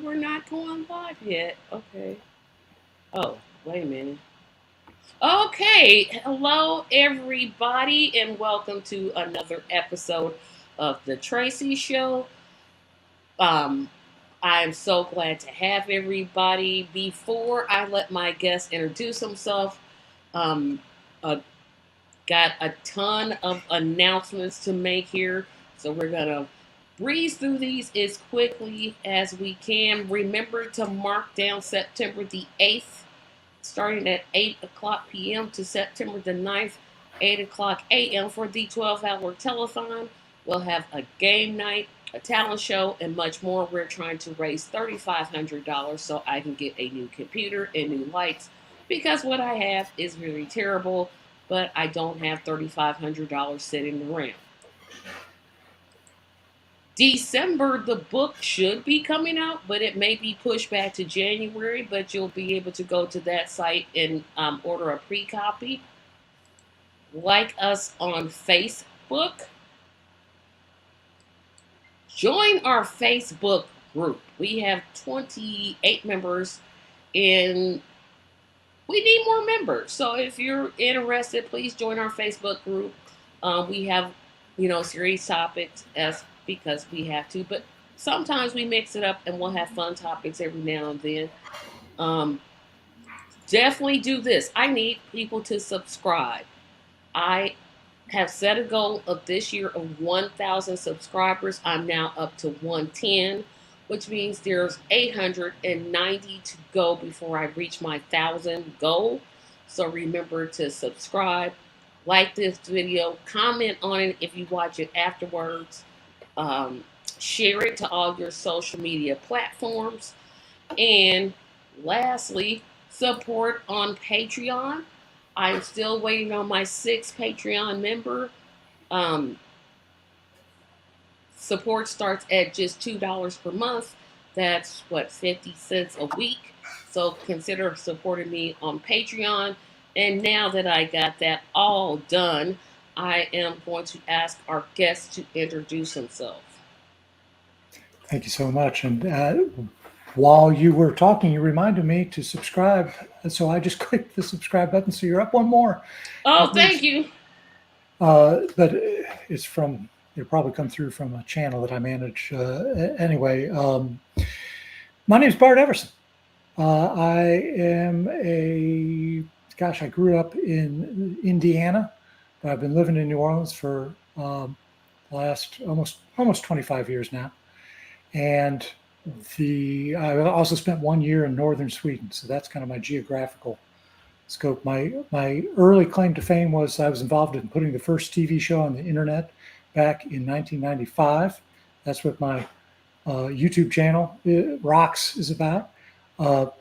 we're not going live yet. Okay. Oh, wait a minute. Okay. Hello, everybody, and welcome to another episode of the Tracy Show. Um, I'm so glad to have everybody. Before I let my guest introduce himself, um, uh, got a ton of announcements to make here, so we're gonna breeze through these as quickly as we can. Remember to mark down September the 8th, starting at 8 o'clock p.m. to September the 9th, 8 o'clock a.m. for the 12-hour telethon. We'll have a game night, a talent show, and much more. We're trying to raise $3,500 so I can get a new computer and new lights because what I have is really terrible, but I don't have $3,500 sitting around. December, the book should be coming out, but it may be pushed back to January. But you'll be able to go to that site and order a pre copy. Like us on Facebook. Join our Facebook group. We have 28 members, and we need more members. So if you're interested, please join our Facebook group. We have, serious topics as because we have to, but sometimes we mix it up and we'll have fun topics every now and then. Um, Definitely do this. I need people to subscribe. I have set a goal of this year of 1,000 subscribers. I'm now up to 110, which means there's 890 to go before I reach my 1,000 goal. So remember to subscribe, like this video, comment on it if you watch it afterwards, um, share it to all your social media platforms, and lastly, support on Patreon. I'm still waiting on my 6th Patreon member. Um, Support starts at just $2 per month. That's what, 50 cents a week. So consider supporting me on Patreon. And now that I got that all done, I am going to ask our guest to introduce himself. Thank you so much. And while you were talking, you reminded me to subscribe. So I just clicked the subscribe button. So you're up one more. Oh, thank you. But it's from, it'll probably come through from a channel that I manage. Anyway, my name is Bart Everson. I grew up in Indiana, but I've been living in New Orleans for last almost 25 years now. And I also spent 1 year in northern Sweden, so that's kind of my geographical scope. My early claim to fame was I was involved in putting the first TV show on the internet back in 1995. That's what my YouTube channel Rocks is about. But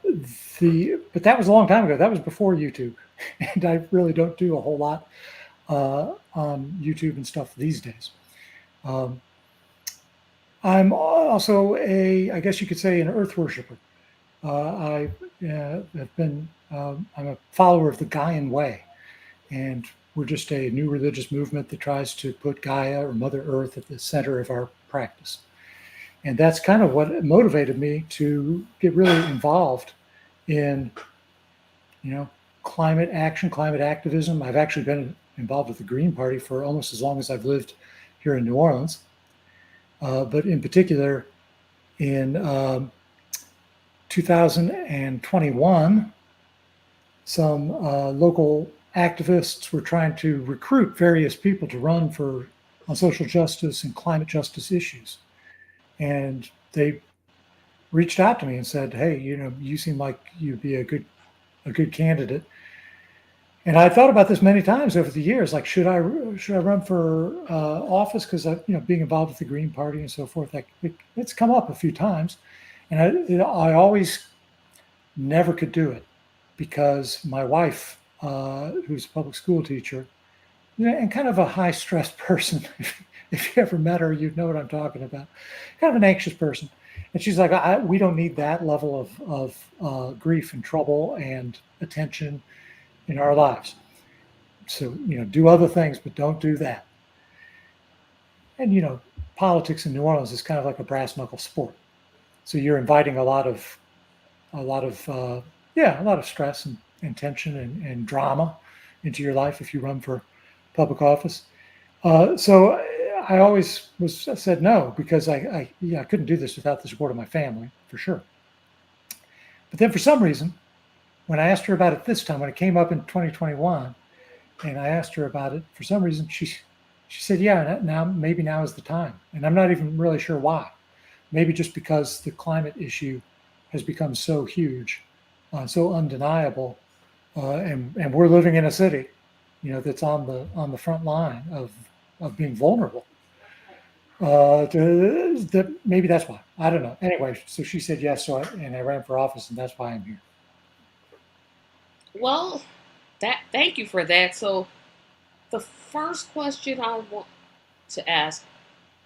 that was a long time ago. That was before YouTube, and I really don't do a whole lot on YouTube and stuff these days. I'm also I guess you could say, an earth worshiper. I have been, I'm a follower of the Gaian Way, and we're just a new religious movement that tries to put Gaia, or Mother Earth, at the center of our practice. And that's kind of what motivated me to get really involved in, climate action, climate activism. I've actually been involved with the Green Party for almost as long as I've lived here in New Orleans. But in particular, in 2021, some local activists were trying to recruit various people to run on social justice and climate justice issues. And they reached out to me and said, "Hey, you seem like you'd be a good candidate." And I thought about this many times over the years, like, should I run for office? Because being involved with the Green Party and so forth, it's come up a few times, and I always never could do it because my wife, who's a public school teacher, and kind of a high stress person, if you ever met her, you'd know what I'm talking about. Kind of an anxious person, and she's like, "We don't need that level of grief and trouble and attention in our lives. So, do other things, but don't do that." And, politics in New Orleans is kind of like a brass knuckle sport. So you're inviting a lot of yeah, a lot of stress and tension and drama into your life if you run for public office. So I always said no because yeah, I couldn't do this without the support of my family for sure. But then for some reason, when I asked her about it this time, when it came up in 2021, and I asked her about it, for some reason she said, yeah, now maybe now is the time, and I'm not even really sure why. Maybe just because the climate issue has become so huge, so undeniable, and we're living in a city, that's on the front line of being vulnerable. That maybe that's why. I don't know. Anyway, so she said yes, and I ran for office, and that's why I'm here. Well, thank you for that. So the first question I want to ask,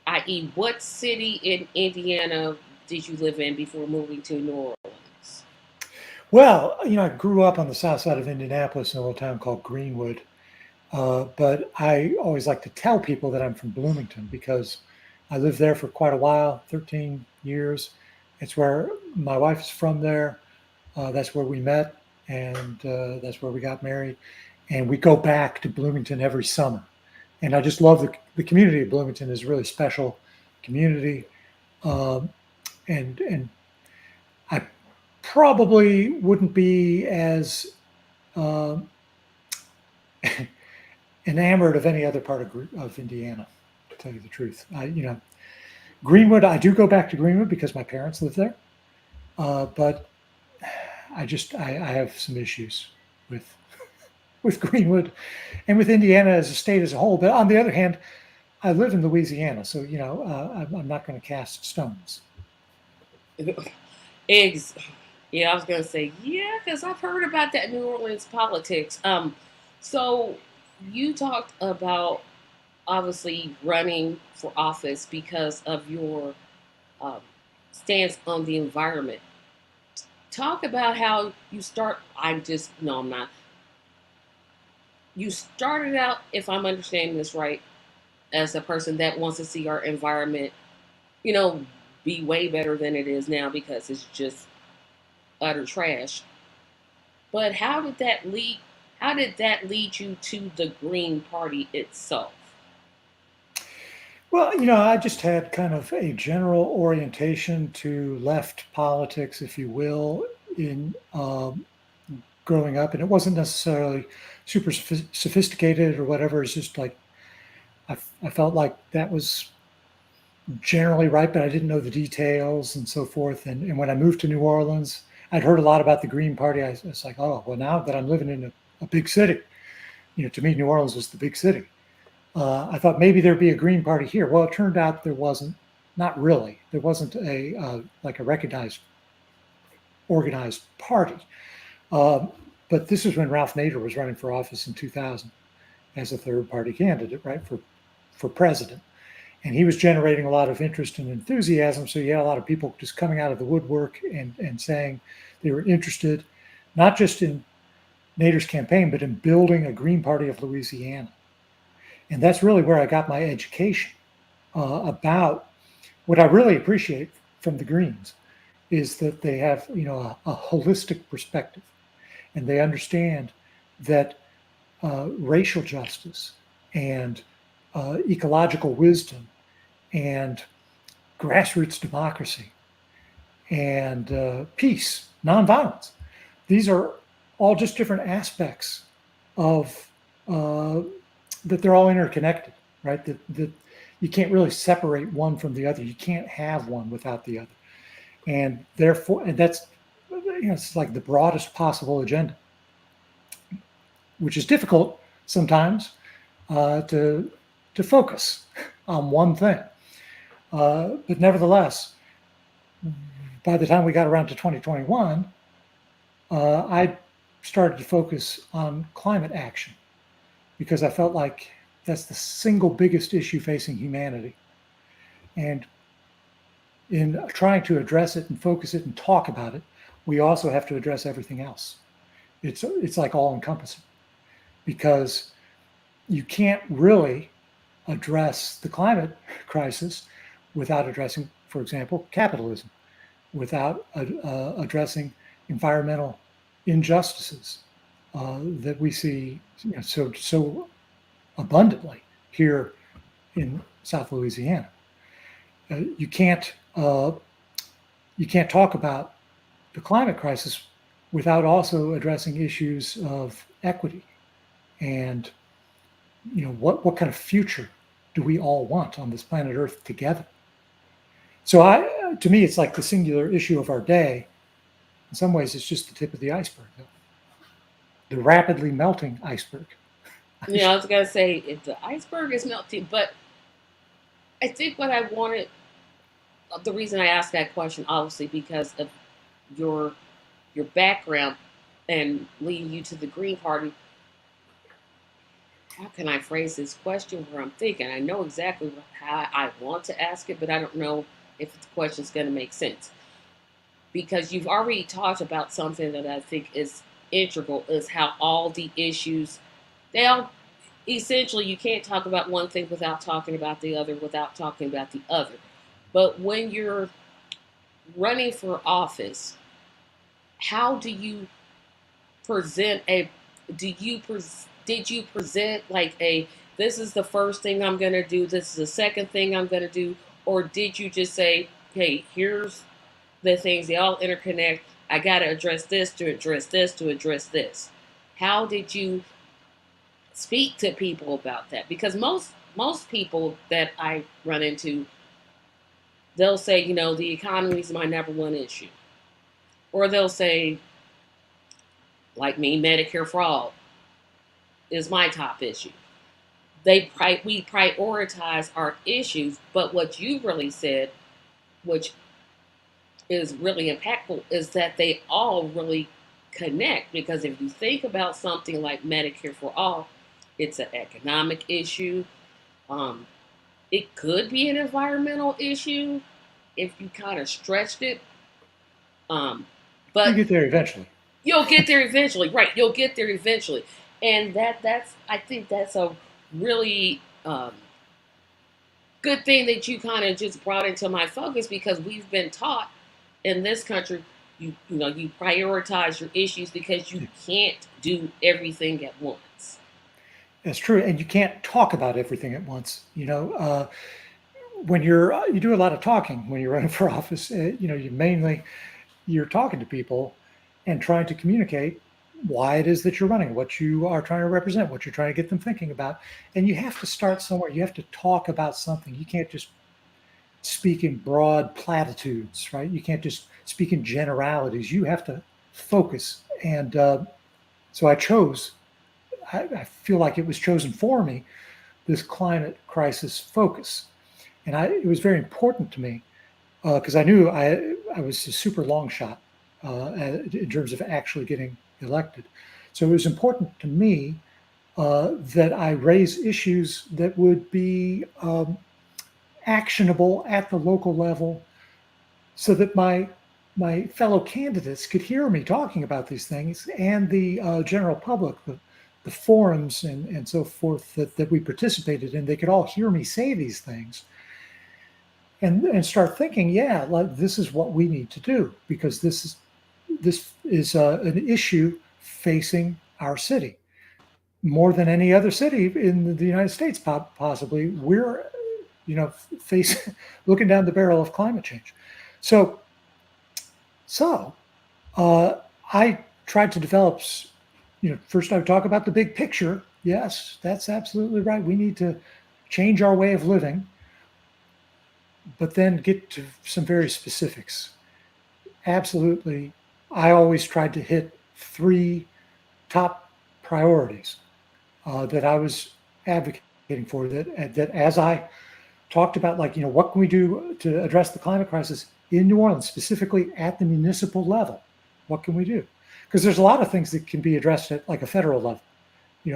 i.e., what city in Indiana did you live in before moving to New Orleans? Well, I grew up on the south side of Indianapolis in a little town called Greenwood. But I always like to tell people that I'm from Bloomington because I lived there for quite a while, 13 years. It's where my wife is from there. That's where we met, and that's where we got married. And we go back to Bloomington every summer. And I just love the community of Bloomington is a really special community. Um, and I probably wouldn't be as uh, enamored of any other part of Indiana, to tell you the truth. Greenwood, I do go back to Greenwood because my parents live there. But I have some issues with with Greenwood and with Indiana as a state as a whole. But on the other hand, I live in Louisiana, so I'm not going to cast stones. Eggs. Yeah, I was gonna say yeah, because I've heard about that New Orleans politics. So you talked about obviously running for office because of your um, stance on the environment. Talk about how you start. I'm just no, I'm not. You started out, if I'm understanding this right, as a person that wants to see our environment, you know, be way better than it is now because it's just utter trash. But how did that lead? How did that lead you to the Green Party itself? Well, I just had kind of a general orientation to left politics, if you will, in growing up, and it wasn't necessarily super sophisticated or whatever. It's just like I felt like that was generally right, but I didn't know the details and so forth. And when I moved to New Orleans, I'd heard a lot about the Green Party. I was like, oh, well, now that I'm living in a big city, to me, New Orleans was the big city. I thought maybe there'd be a Green Party here. Well, it turned out there wasn't. Not really. There wasn't like a recognized, organized party. Um, but this is when Ralph Nader was running for office in 2000 as a third party candidate, right, for president. And he was generating a lot of interest and enthusiasm. So you had a lot of people just coming out of the woodwork and saying they were interested, not just in Nader's campaign, but in building a Green Party of Louisiana. And that's really where I got my education about what I really appreciate from the Greens is that they have, a holistic perspective, and they understand that racial justice and ecological wisdom and grassroots democracy and peace, nonviolence. These are all just different aspects of that they're all interconnected, right? That you can't really separate one from the other. You can't have one without the other, and therefore, and that's it's like the broadest possible agenda, which is difficult sometimes to focus on one thing. But nevertheless, by the time we got around to 2021, I started to focus on climate action because I felt like that's the single biggest issue facing humanity. And in trying to address it and focus it and talk about it, we also have to address everything else. It's like all encompassing because you can't really address the climate crisis without addressing, for example, capitalism, without addressing environmental injustices that we see so abundantly here in South Louisiana. You can't talk about the climate crisis without also addressing issues of equity and what kind of future do we all want on this planet Earth together. So to me, it's like the singular issue of our day. In some ways, it's just the tip of the iceberg, the rapidly melting iceberg. I was gonna say the iceberg is melting, but I think what I wanted, the reason I asked that question, obviously, because of your background and leading you to the Green Party. How can I phrase this question where I'm thinking? I know exactly how I want to ask it, but I don't know if the question is going to make sense. Because you've already talked about something that I think is integral, is how all the issues, they all, essentially, you can't talk about one thing without talking about the other, without talking about the other. But when you're running for office, how do you present did you present like this is the first thing I'm going to do, this is the second thing I'm going to do, or did you just say, hey, here's the things, they all interconnect, I got to address this to address this to address this? How did you speak to people about that? Because most people that I run into, they'll say, the economy is my number one issue. Or they'll say, like me, Medicare for all is my top issue. We prioritize our issues, but what you really said, which is really impactful, is that they all really connect. Because if you think about something like Medicare for all, it's an economic issue. It could be an environmental issue if you kind of stretched it. But you get there eventually. You'll get there eventually, right? You'll get there eventually, and I think that's a really good thing that you kind of just brought into my focus, because we've been taught in this country, you prioritize your issues because you can't do everything at once. That's true, and you can't talk about everything at once. When you do a lot of talking when you're running for office. You're talking to people and trying to communicate why it is that you're running, what you are trying to represent, what you're trying to get them thinking about. And you have to start somewhere. You have to talk about something. You can't just speak in broad platitudes, right? You can't just speak in generalities. You have to focus. And so I feel like it was chosen for me, this climate crisis focus. And it was very important to me because I knew I was a super long shot in terms of actually getting elected. So it was important to me that I raise issues that would be actionable at the local level, so that my fellow candidates could hear me talking about these things, and the general public, the forums and so forth that we participated in, they could all hear me say these things. And start thinking, like this is what we need to do, because this is an issue facing our city more than any other city in the United States. Possibly, we're looking down the barrel of climate change. So I tried to develop. First I would talk about the big picture. Yes, that's absolutely right. We need to change our way of living. But then get to some very specifics. Absolutely, I always tried to hit 3 top priorities that I was advocating for. That as I talked about, what can we do to address the climate crisis in New Orleans, specifically at the municipal level? What can we do? Because there's a lot of things that can be addressed at like a federal level.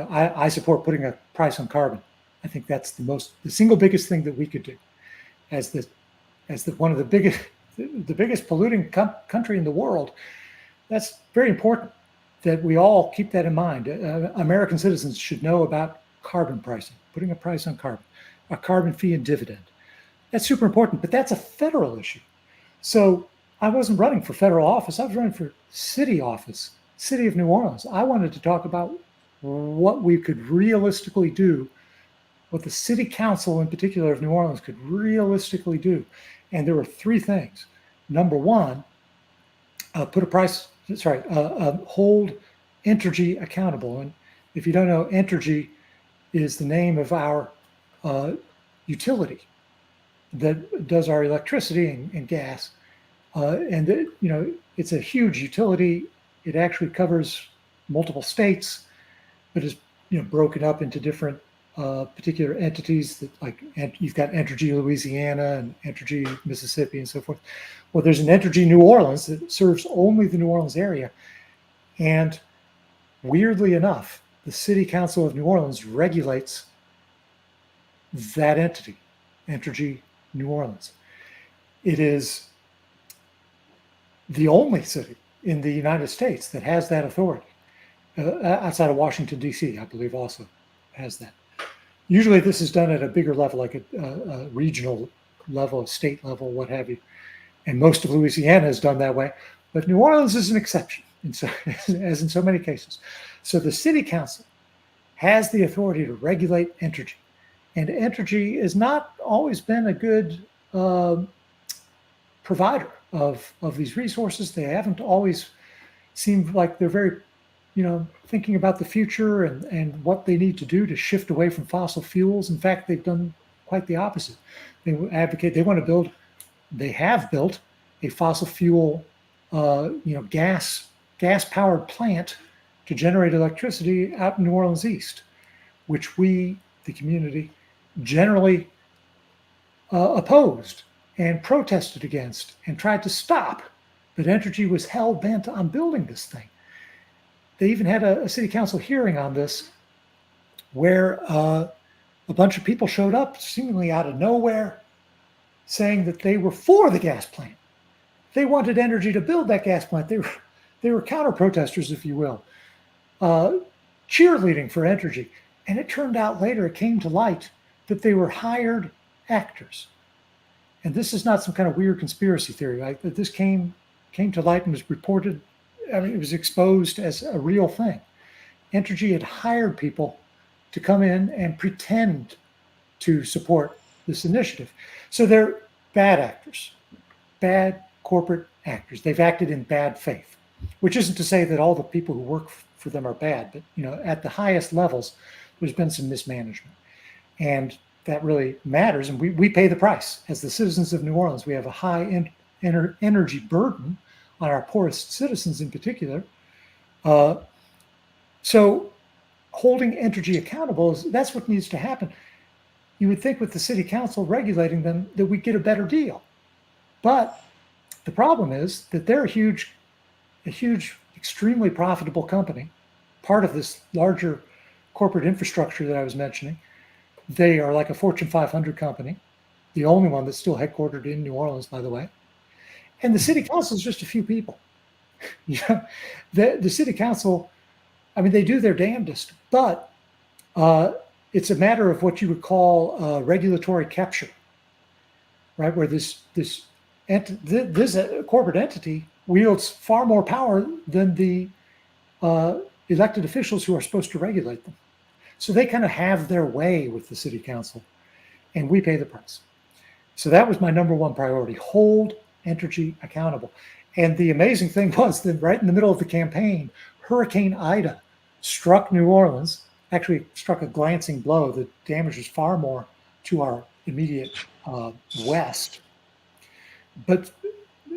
I support putting a price on carbon. I think that's the single biggest thing that we could do. As one of the biggest polluting country in the world. That's very important that we all keep that in mind. American citizens should know about carbon pricing, putting a price on carbon, a carbon fee and dividend. That's super important, but that's a federal issue. So I wasn't running for federal office. I was running for city office, city of New Orleans. I wanted to talk about what we could realistically do, what the city council in particular of New Orleans could realistically do. And there were three things. Number one, hold Entergy accountable. And if you don't know, Entergy is the name of our utility that does our electricity and gas. It's a huge utility. It actually covers multiple states, but is broken up into different particular entities that, like, you've got Entergy Louisiana and Entergy Mississippi and so forth. Well, there's an Entergy New Orleans that serves only the New Orleans area. And weirdly enough, the City Council of New Orleans regulates that entity, Entergy New Orleans. It is the only city in the United States that has that authority. Outside of Washington, D.C., I believe also has that. Usually this is done at a bigger level, like a regional level, a state level, what have you. And most of Louisiana is done that way. But New Orleans is an exception, as in so many cases. So the city council has the authority to regulate Entergy. And Entergy has not always been a good provider of these resources. They haven't always seemed like they're very, thinking about the future and what they need to do to shift away from fossil fuels. In fact, they've done quite the opposite. They have built a fossil fuel, gas powered plant to generate electricity out in New Orleans East, which we, the community, generally opposed and protested against and tried to stop. But Entergy was hell bent on building this thing. They even had a city council hearing on this, where a bunch of people showed up seemingly out of nowhere, saying that they were for the gas plant. They wanted Entergy to build that gas plant. They were counter protesters, if you will, cheerleading for Entergy. And it turned out later, it came to light that they were hired actors. And this is not some kind of weird conspiracy theory, right? That this came to light and was reported. It was exposed as a real thing. Entergy had hired people to come in and pretend to support this initiative. So they're bad actors, bad corporate actors. They've acted in bad faith, which isn't to say that all the people who work for them are bad, but at the highest levels, there's been some mismanagement. And that really matters. And we pay the price. As the citizens of New Orleans, we have a high energy burden on our poorest citizens in particular. So holding Entergy accountable, that's what needs to happen. You would think with the city council regulating them that we get a better deal. But the problem is that they're a huge, extremely profitable company, part of this larger corporate infrastructure that I was mentioning. They are like a Fortune 500 company, the only one that's still headquartered in New Orleans, by the way. And the city council is just a few people. The city council, they do their damnedest, but it's a matter of what you would call regulatory capture, right? Where this corporate entity wields far more power than the elected officials who are supposed to regulate them. So they kind of have their way with the city council, and we pay the price. So that was my number one priority: hold Entergy accountable. And the amazing thing was that right in the middle of the campaign, Hurricane Ida struck New Orleans, actually struck a glancing blow. The damage was far more to our immediate west. But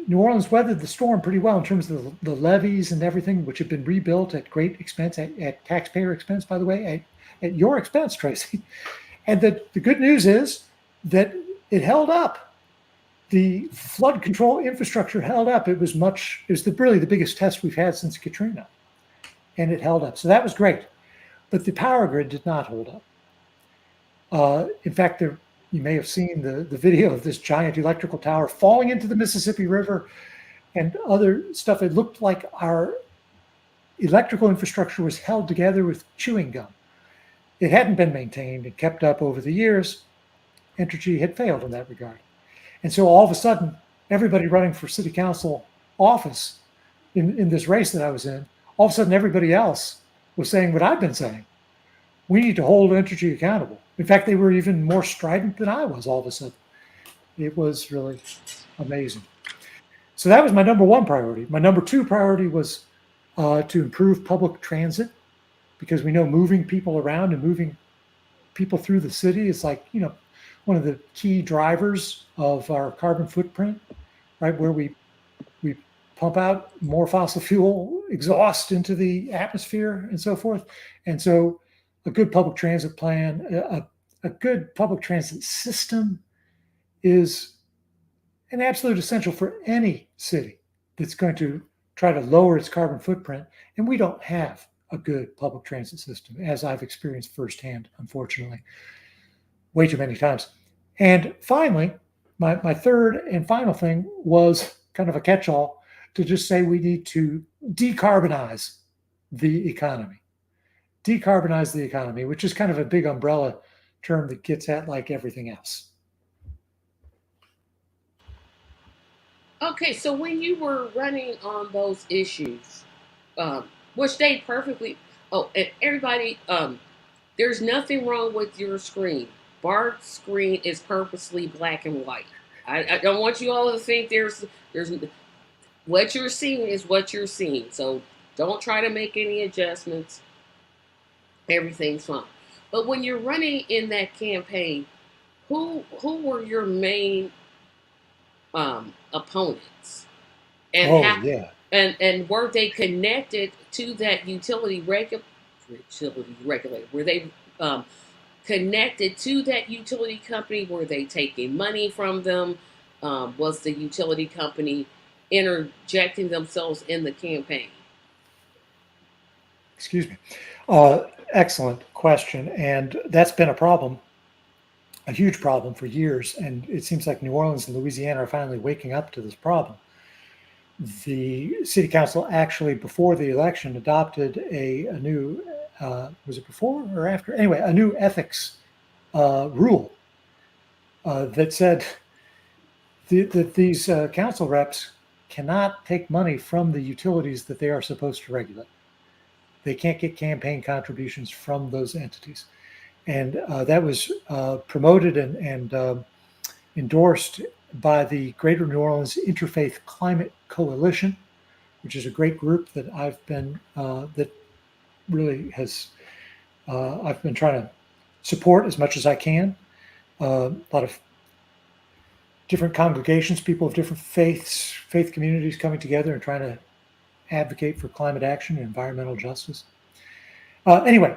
New Orleans weathered the storm pretty well in terms of the levees and everything, which have been rebuilt at great expense, at taxpayer expense, by the way, at your expense, Tracy. And the good news is that it held up. The flood control infrastructure held up. It was really the biggest test we've had since Katrina, and it held up. So that was great. But the power grid did not hold up. In fact, you may have seen the video of this giant electrical tower falling into the Mississippi River and other stuff. It looked like our electrical infrastructure was held together with chewing gum. It hadn't been maintained and kept up over the years. Entergy had failed in that regard. And so all of a sudden, everybody running for city council office in this race that I was in, all of a sudden everybody else was saying what I've been saying. We need to hold Entergy accountable. In fact, they were even more strident than I was all of a sudden. It was really amazing. So that was my number one priority. My number two priority was to improve public transit, because we know moving people around and moving people through the city is like, one of the key drivers of our carbon footprint, right? Where we pump out more fossil fuel exhaust into the atmosphere and so forth. And so a good public transit plan, a good public transit system is an absolute essential for any city that's going to try to lower its carbon footprint. And we don't have a good public transit system, as I've experienced firsthand, unfortunately, way too many times. And finally, my third and final thing was kind of a catch all to just say we need to decarbonize the economy. Decarbonize the economy, which is kind of a big umbrella term that gets at like everything else. Okay, so when you were running on those issues, which they perfectly, oh, and everybody, there's nothing wrong with your screen. Bart's screen is purposely black and white. I don't want you all to think there's what you're seeing is what you're seeing. So don't try to make any adjustments. Everything's fine. But when you're running in that campaign, who were your main opponents, and Oh, yeah. and were they connected to that utility regulator? Were they connected to that utility company? Were they taking money from them? Was the utility company interjecting themselves in the campaign? Excuse me. Excellent question. And that's been a problem, a huge problem for years. And it seems like New Orleans and Louisiana are finally waking up to this problem. The city council actually, before the election, adopted a new, was it before or after? Anyway, a new ethics rule that said that these council reps cannot take money from the utilities that they are supposed to regulate. They can't get campaign contributions from those entities. And that was promoted and endorsed by the Greater New Orleans Interfaith Climate Coalition, which is a great group that I've been that really has I've been trying to support as much as I can. A lot of different congregations, people of different faith communities coming together and trying to advocate for climate action and environmental justice. Anyway,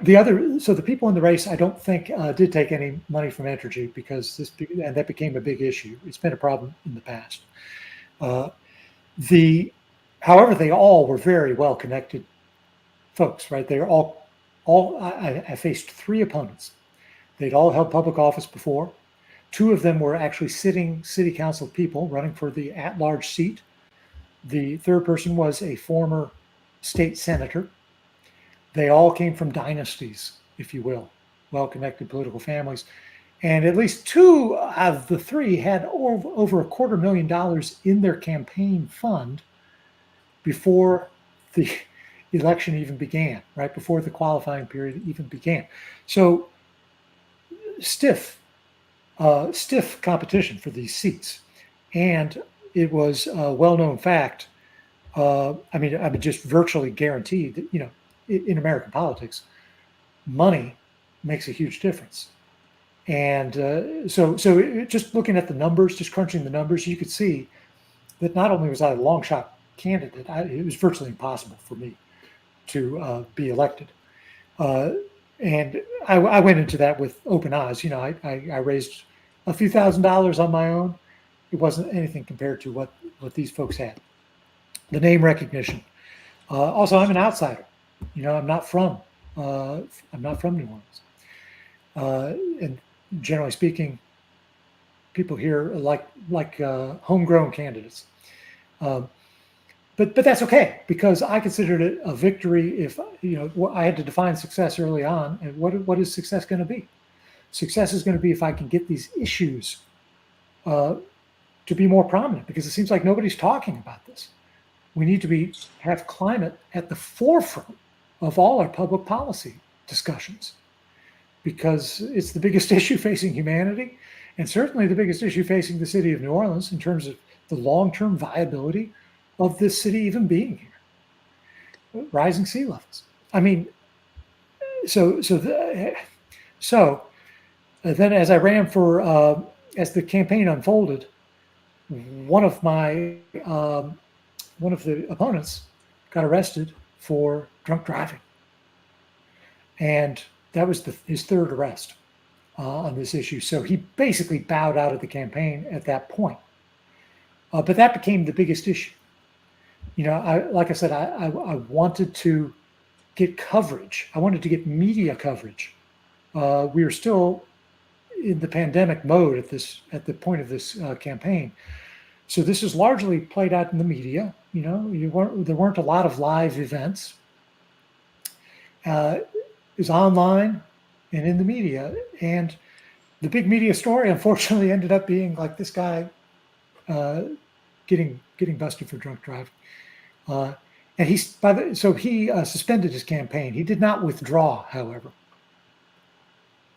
so the people in the race, I don't think did take any money from Entergy, because and that became a big issue. It's been a problem in the past. However, they all were very well connected folks, right? They were all. I faced three opponents. They'd all held public office before. Two of them were actually sitting city council people running for the at-large seat. The third person was a former state senator. They all came from dynasties, if you will, well-connected political families. And at least two of the three had over $250,000 in their campaign fund before the election even began, right? Before the qualifying period even began. So stiff competition for these seats. And it was a well-known fact. I mean, just virtually guaranteed that, in American politics, money makes a huge difference. And so just looking at the numbers, just crunching the numbers, you could see that not only was I a long shot candidate, it was virtually impossible for me to be elected. And I went into that with open eyes. I raised a few $1,000s on my own. It wasn't anything compared to what these folks had. The name recognition. Also, I'm an outsider. I'm not from New Orleans. And generally speaking, people here like homegrown candidates. But that's okay, because I considered it a victory. If I had to define success early on, and what is success going to be? Success is going to be if I can get these issues to be more prominent because it seems like nobody's talking about this. We need to have climate at the forefront of all our public policy discussions because it's the biggest issue facing humanity and certainly the biggest issue facing the city of New Orleans in terms of the long-term viability of this city even being here. Rising sea levels. I mean, so then as I ran for as the campaign unfolded, one of the opponents got arrested for drunk driving, and that was his third arrest on this issue. So he basically bowed out of the campaign at that point. But that became the biggest issue. Like I said, I wanted to get coverage. I wanted to get media coverage. We were still in the pandemic mode at the point of this campaign. So this is largely played out in the media. There weren't a lot of live events. It was online and in the media. And the big media story, unfortunately, ended up being like this guy getting busted for drunk driving. And he suspended his campaign. He did not withdraw, however.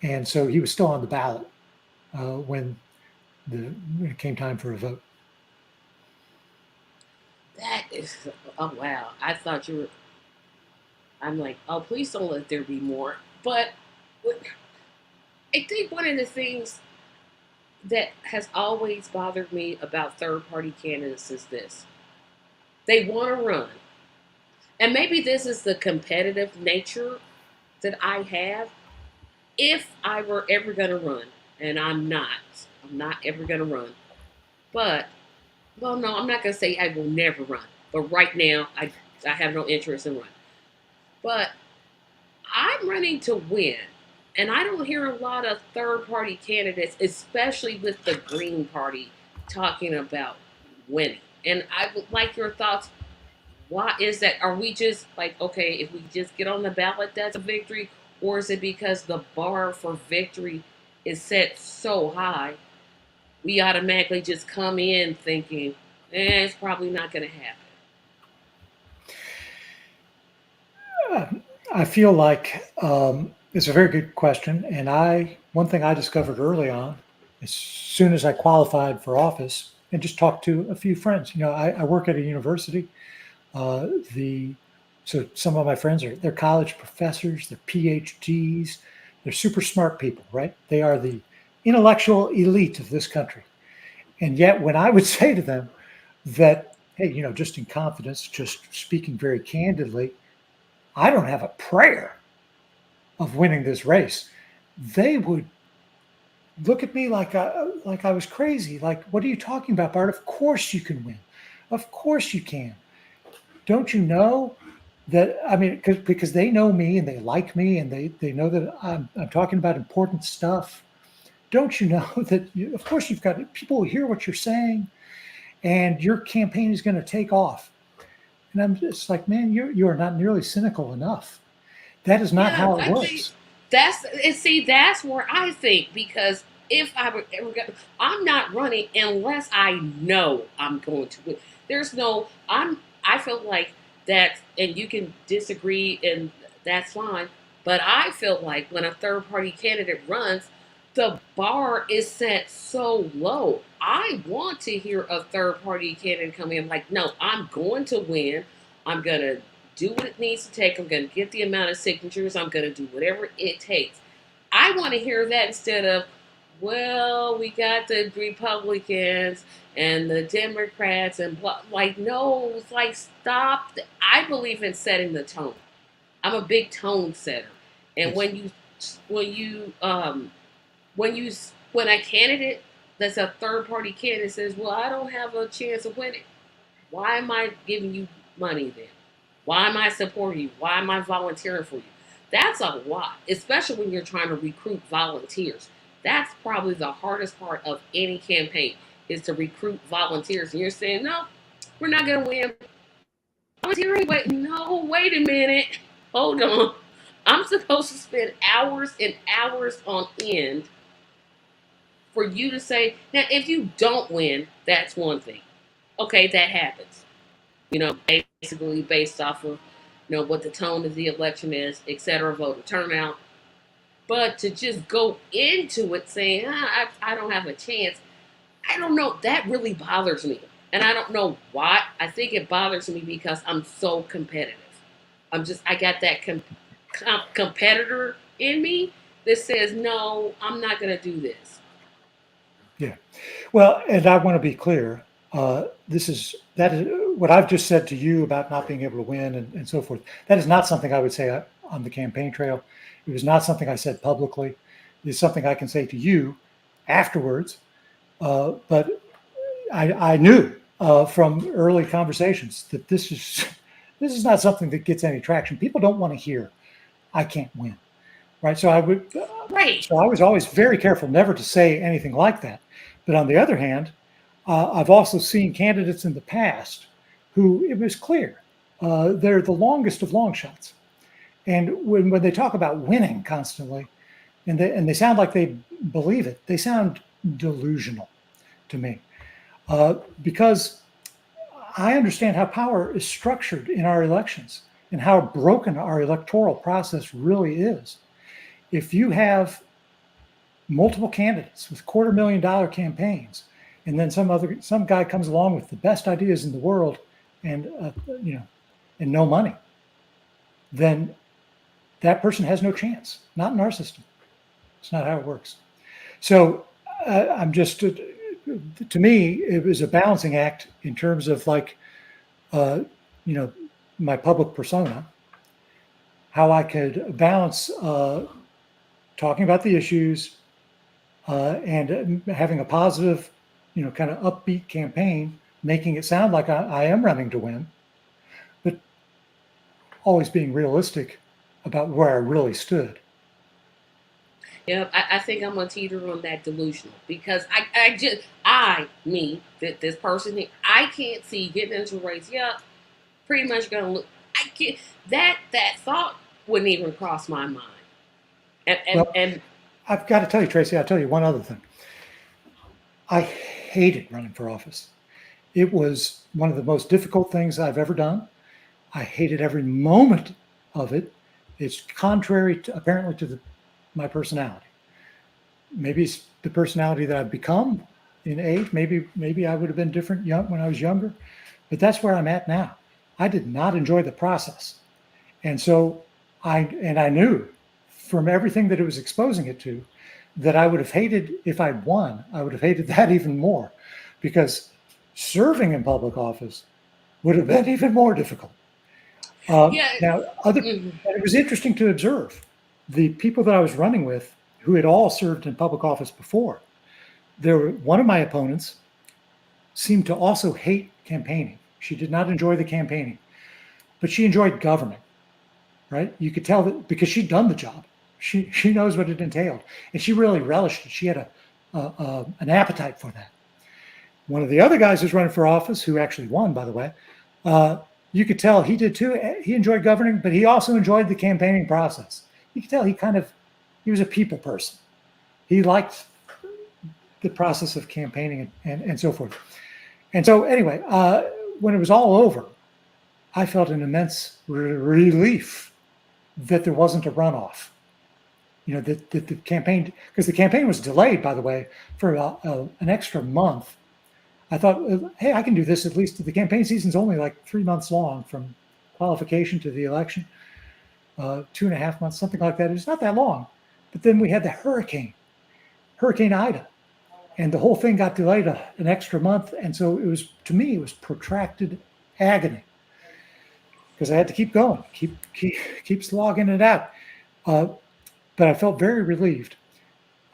And so he was still on the ballot when it came time for a vote. That is, oh wow. I'm like, oh, please don't let there be more. But I think one of the things that has always bothered me about third party candidates is this: they want to run. And maybe this is the competitive nature that I have. If I were ever going to run, and I'm not ever going to run. But, well, no, I'm not going to say I will never run. But right now, I have no interest in running. But I'm running to win. And I don't hear a lot of third party candidates, especially with the Green Party, talking about winning. And I would like your thoughts. Why is that? Are we just like, okay, if we just get on the ballot, that's a victory? Or is it because the bar for victory is set so high, we automatically just come in thinking, it's probably not going to happen? I feel like it's a very good question. And one thing I discovered early on, as soon as I qualified for office and just talked to a few friends, I work at a university. So some of my friends they're college professors, they're PhDs, they're super smart people, right? They are the intellectual elite of this country. And yet when I would say to them that, hey, just in confidence, just speaking very candidly, I don't have a prayer of winning this race, they would look at me like I was crazy. Like, what are you talking about, Bart? Of course you can win. Of course you can. Don't you know that? I mean, because they know me and they like me and they know that I'm talking about important stuff. Don't you know that? Of course, you've got people who hear what you're saying, and your campaign is going to take off. And I'm just like, man, you are not nearly cynical enough. That is not how it works. That's where I think, because if I were ever going, I'm not running unless I know I'm going to win. I feel like that, and you can disagree, and that's fine. But I feel like when a third party candidate runs, the bar is set so low. I want to hear a third party candidate come in like, no, I'm going to win. I'm going to do what it needs to take. I'm going to get the amount of signatures. I'm going to do whatever it takes. I want to hear that instead of, well, we got the Republicans and the Democrats and blah. Like, no, it's like, stop. I believe in setting the tone. I'm a big tone setter. And when a candidate that's a third party candidate says, well, I don't have a chance of winning, why am I giving you money then? Why am I supporting you? Why am I volunteering for you? That's a lot, especially when you're trying to recruit volunteers. That's probably the hardest part of any campaign, is to recruit volunteers. And you're saying, no, we're not going to win. Volunteering? Wait a minute. Hold on. I'm supposed to spend hours and hours on end for you to say, now, if you don't win, that's one thing. Okay, that happens. Basically based off of, what the tone of the election is, et cetera, voter turnout. But to just go into it saying, I don't have a chance, I don't know. That really bothers me. And I don't know why. I think it bothers me because I'm so competitive. I got that competitor in me that says, no, I'm not going to do this. Yeah. Well, and I want to be clear. That is what I've just said to you about not being able to win and so forth. That is not something I would say on the campaign trail. It was not something I said publicly. It's something I can say to you afterwards. But I knew from early conversations that this is not something that gets any traction. People don't want to hear, "I can't win," right? So Right. I was always very careful never to say anything like that. But on the other hand, I've also seen candidates in the past who it was clear they're the longest of long shots, and when they talk about winning constantly, and they sound like they believe it, they sound delusional to me. Because I understand how power is structured in our elections and how broken our electoral process really is. If you have multiple candidates with $250,000 campaigns, and then some guy comes along with the best ideas in the world and and no money, then that person has no chance. Not in our system. It's not how it works. So I'm just to me, it was a balancing act in terms of my public persona, how I could balance talking about the issues and having a positive, kind of upbeat campaign, making it sound like I am running to win, but always being realistic about where I really stood. Yeah, I think I'm gonna teeter on that delusional because this person, I can't see getting into a race. Yeah, pretty much gonna look. I can't. That thought wouldn't even cross my mind. And I've got to tell you, Tracy. I'll tell you one other thing. I hated running for office. It was one of the most difficult things I've ever done. I hated every moment of it. It's contrary apparently to my personality. Maybe it's the personality that I've become in age. Maybe I would have been different when I was younger, but that's where I'm at now. I did not enjoy the process, and so I knew from everything that it was exposing it to that I would have hated if I'd won. I would have hated that even more, because serving in public office would have been even more difficult. yeah, Now, it was interesting to observe the people that I was running with who had all served in public office before. One of my opponents seemed to also hate campaigning. She did not enjoy the campaigning, but she enjoyed governing, right? You could tell that because she'd done the job. She knows what it entailed, and she really relished it. She had an appetite for that. One of the other guys who's running for office, who actually won, by the way, you could tell he did too. He enjoyed governing, but he also enjoyed the campaigning process. You could tell he was a people person. He liked the process of campaigning and so forth. And so anyway, when it was all over, I felt an immense relief that there wasn't a runoff. That the campaign, because the campaign was delayed, by the way, for an extra month. I thought, hey, I can do this at least. The campaign season's only like 3 months long from qualification to the election, 2.5 months, something like that. It's not that long. But then we had the Hurricane Ida, and the whole thing got delayed an extra month. And so to me, it was protracted agony because I had to keep going, keep slogging it out. But I felt very relieved.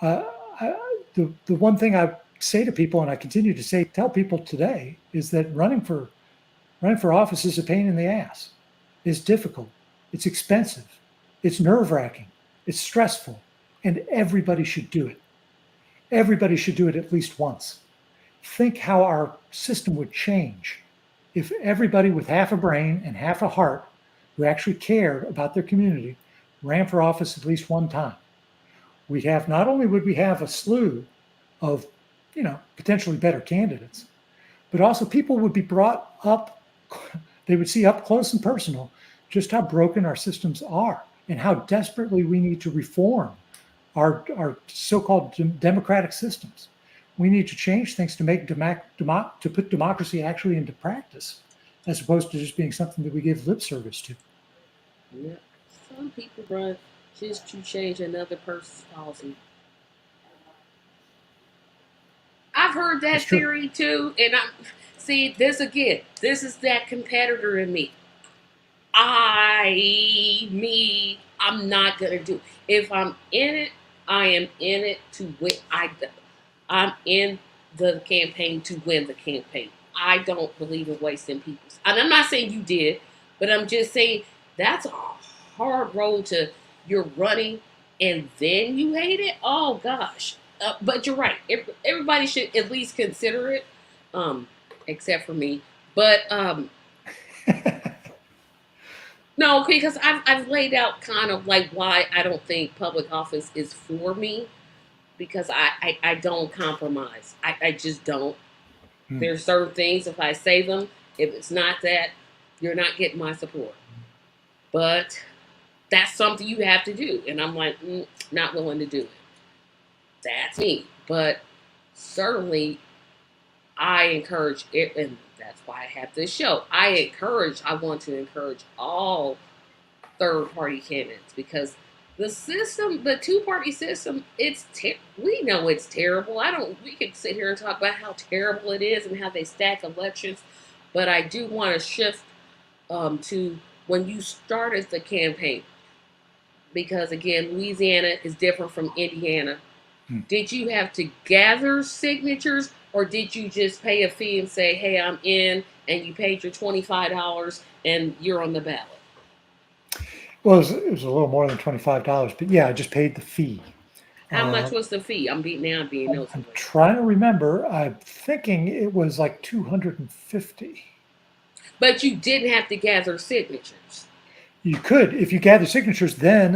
The one thing I say to people, and I continue to tell people today, is that running for office is a pain in the ass. It's difficult. It's expensive. It's nerve-wracking. It's stressful. And everybody should do it. Everybody should do it at least once. Think how our system would change if everybody with half a brain and half a heart who actually cared about their community ran for office at least one time. Not only would we have a slew of, potentially better candidates. But also people would be brought up, they would see up close and personal just how broken our systems are and how desperately we need to reform our so-called democratic systems. We need to change things to make to put democracy actually into practice, as opposed to just being something that we give lip service to. Yeah. Some people run just to change another person's policy. I've heard That's that true. theory too, and I'm see this again. This is that competitor in me. I'm not gonna do. If I'm in it, I am in it to win. I'm in the campaign to win the campaign. I don't believe in wasting people's. And I'm not saying you did, but I'm just saying that's a hard road to. You're running, and then you hate it. Oh gosh. But you're right. Everybody should at least consider it, um, except for me. But no, because I've laid out kind of like why I don't think public office is for me because I don't compromise. I just don't. Hmm. There's certain things if I say them, if it's not that, you're not getting my support. But that's something you have to do, and I'm like not willing to do it. That's me. But certainly I encourage it, and that's why I have this show. I want to encourage all third party candidates because the system, the two party system, we know it's terrible. I don't. We could sit here and talk about how terrible it is and how they stack elections, but I do want to shift to when you started the campaign because again, Louisiana is different from Indiana. Hmm. Did you have to gather signatures, or did you just pay a fee and say, "Hey, I'm in," and you paid your $25 and you're on the ballot? Well, it was a little more than $25, but yeah, I just paid the fee. How Uh, much was the fee? I'm being nosy. I'm trying to remember. I'm thinking it was like 250. But you didn't have to gather signatures. You could, if you gather signatures, then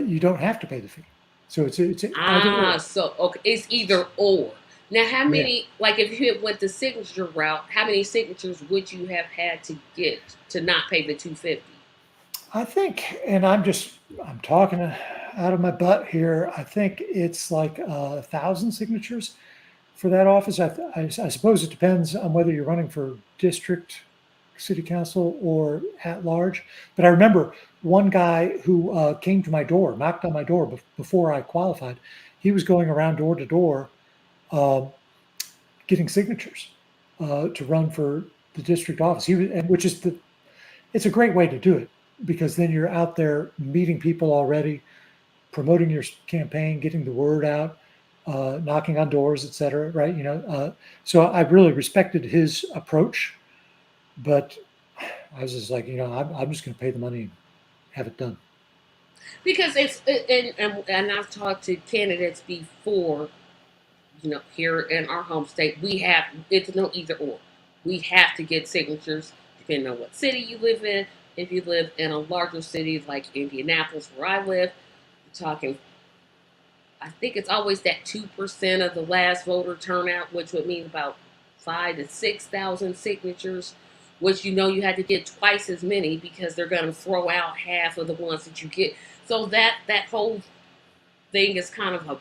you don't have to pay the fee. So it's either Ah, or. so okay, it's either or. Now, how Yeah, many? Like, if you had went the signature route, how many signatures would you have had to get to not pay the 250? I think, and I'm talking out of my butt here. I think it's like 1,000 signatures for that office. I suppose it depends on whether you're running for district, city council, or at large. But I remember one guy who came to my door, knocked on my door before I qualified. He was going around door to door uh, getting signatures to run for the district office. He was, and which is it's a great way to do it because then you're out there meeting people already, promoting your campaign, getting the word out, knocking on doors, et cetera. Right? So I really respected his approach, but I was just like, I'm just going to pay the money and have it done. Because and I've talked to candidates before. Here in our home state, it's no either or. We have to get signatures depending on what city you live in. If you live in a larger city like Indianapolis, where I live, we're talking. I think it's always that 2% of the last voter turnout, which would mean about 5 to 6 thousand signatures. Which you had to get twice as many because they're going to throw out half of the ones that you get. So that whole thing is kind of a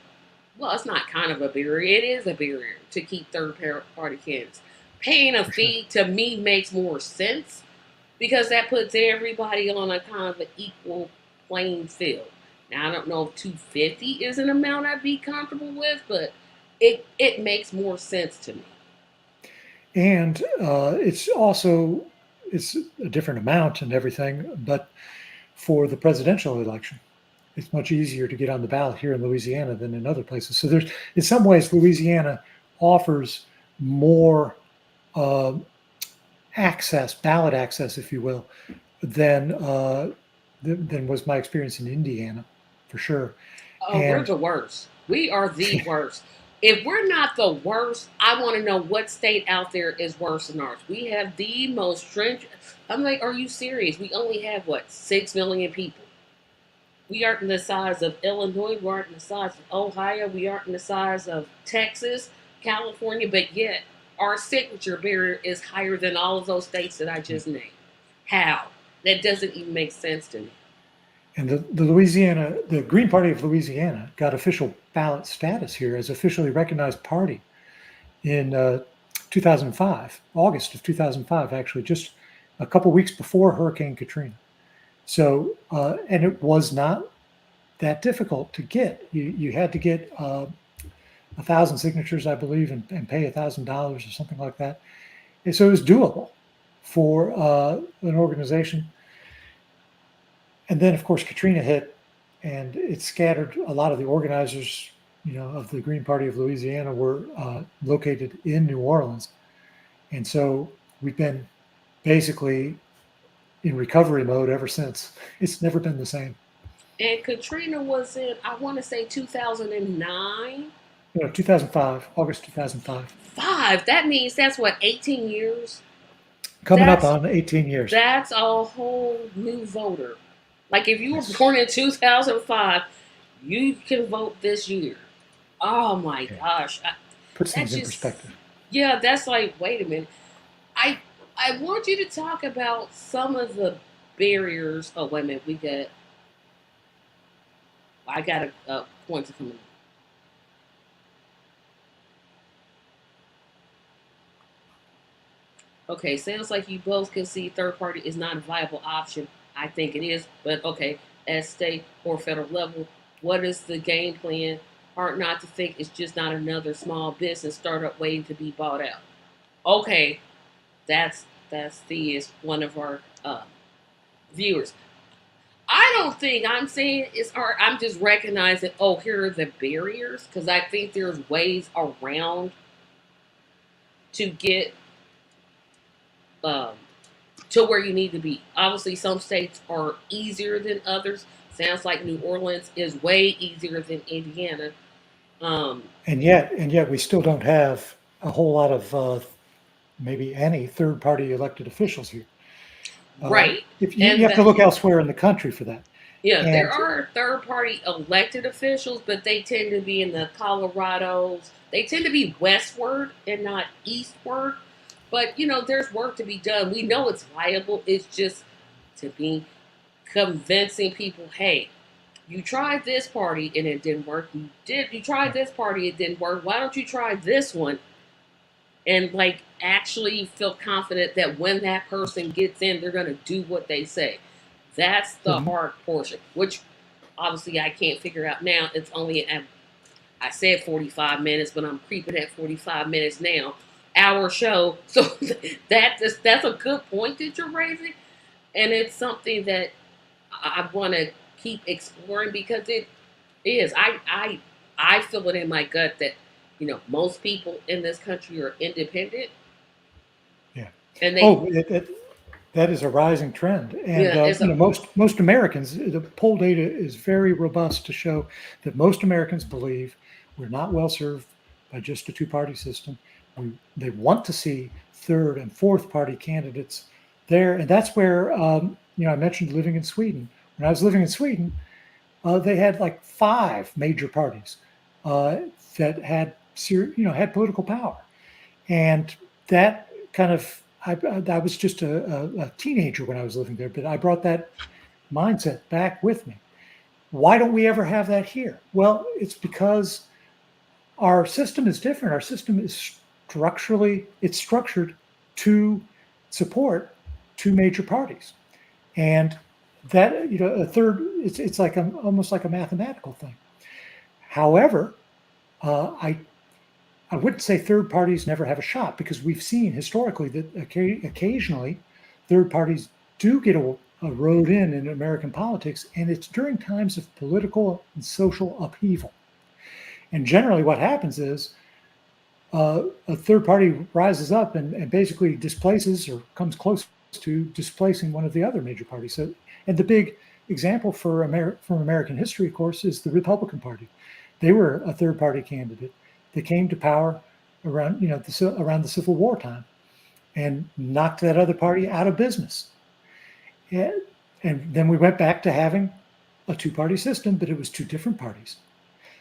well, it's not kind of a barrier. It is a barrier to keep third party candidates. Paying a For sure. fee to me makes more sense because that puts everybody on a kind of an equal playing field. Now I don't know if 250 is an amount I'd be comfortable with, but it makes more sense to me. And it's a different amount and everything, but for the presidential election, it's much easier to get on the ballot here in Louisiana than in other places. So there's, in some ways, Louisiana offers more uh, ballot access, if you will, than than was my experience in Indiana, for sure. Oh, we're And the worst. We are the worst. If we're not the worst, I want to know what state out there is worse than ours. We have the most stringent. I'm like, are you serious? We only have what 6 million people. We aren't the size of Illinois. We aren't the size of Ohio. We aren't the size of Texas, California. But yet, our signature barrier is higher than all of those states that I just named. How? That doesn't even make sense to me. And the Green Party of Louisiana got official ballot status here as officially recognized party in 2005, August of 2005, actually, just a couple weeks before Hurricane Katrina. So, and it was not that difficult to get. You had to get 1,000 signatures, I believe, and pay $1,000 or something like that. And so it was doable for an organization. And then, of course, Katrina hit, and it scattered a lot of the organizers, of the Green Party of Louisiana were located in New Orleans. And so we've been basically in recovery mode ever since. It's never been the same. And Katrina was in, I want to say 2009. 2005, August 2005. That means that's what, 18 years? Coming up on 18 years. That's a whole new voter. Like if you were born in 2005, you can vote this year. Oh my gosh. Puts things in perspective. Yeah, that's like, wait a minute. I want you to talk about some of the barriers. Oh, wait a minute. I got a point to come in. Okay, sounds like you both can see third party is not a viable option. I think it is, but okay, at state or federal level, what is the game plan? Hard not to think it's just not another small business startup waiting to be bought out. Okay, that's the one of our viewers. I don't think I'm saying it's hard. I'm just recognizing, here are the barriers, because I think there's ways around to get to where you need to be. Obviously, some states are easier than others. Sounds like New Orleans is way easier than Indiana. And yet we still don't have a whole lot of maybe any third-party elected officials here. Right. You have to look elsewhere in the country for that. Yeah, there are third-party elected officials, but they tend to be in the Colorados. They tend to be westward and not eastward. But, there's work to be done. We know it's viable. It's just to be convincing people, hey, you tried this party and it didn't work. You tried this party, it didn't work. Why don't you try this one? And, actually feel confident that when that person gets in, they're going to do what they say. That's the hard portion, which obviously I can't figure out now. It's only, I said 45 minutes, but I'm creeping at 45 minutes now. Our show. So that's a good point that you're raising. And it's something that I want to keep exploring because it is. I feel it in my gut that, most people in this country are independent. Yeah. And that is a rising trend. And most Americans, the poll data is very robust to show that most Americans believe we're not well served by just a two-party system. They want to see third and fourth party candidates there. And that's where, I mentioned living in Sweden. When I was living in Sweden, they had 5 major parties that had political power. And that kind of, I was just a teenager when I was living there, but I brought that mindset back with me. Why don't we ever have that here? Well, it's because our system is different. Our system is structured to support 2 major parties, and that a third. It's almost like a mathematical thing. However, I wouldn't say third parties never have a shot because we've seen historically that occasionally third parties do get a road in American politics, and it's during times of political and social upheaval. And generally, what happens is a third party rises up and basically displaces or comes close to displacing one of the other major parties. So, and the big example from American history, of course, is the Republican Party. They were a third party candidate. They came to power around around the Civil War time and knocked that other party out of business. And then we went back to having a two-party system, but it was two different parties.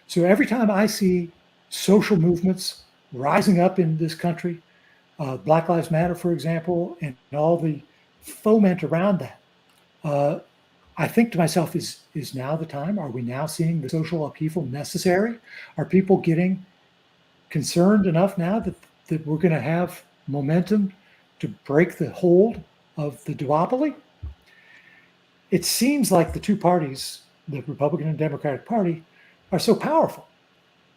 So every time I see social movements rising up in this country, Black Lives Matter, for example, and all the foment around that, uh, I think to myself, is now the time? Are we now seeing the social upheaval necessary? Are people getting concerned enough now that we're going to have momentum to break the hold of the duopoly? It seems like the two parties, the Republican and Democratic Party, are so powerful.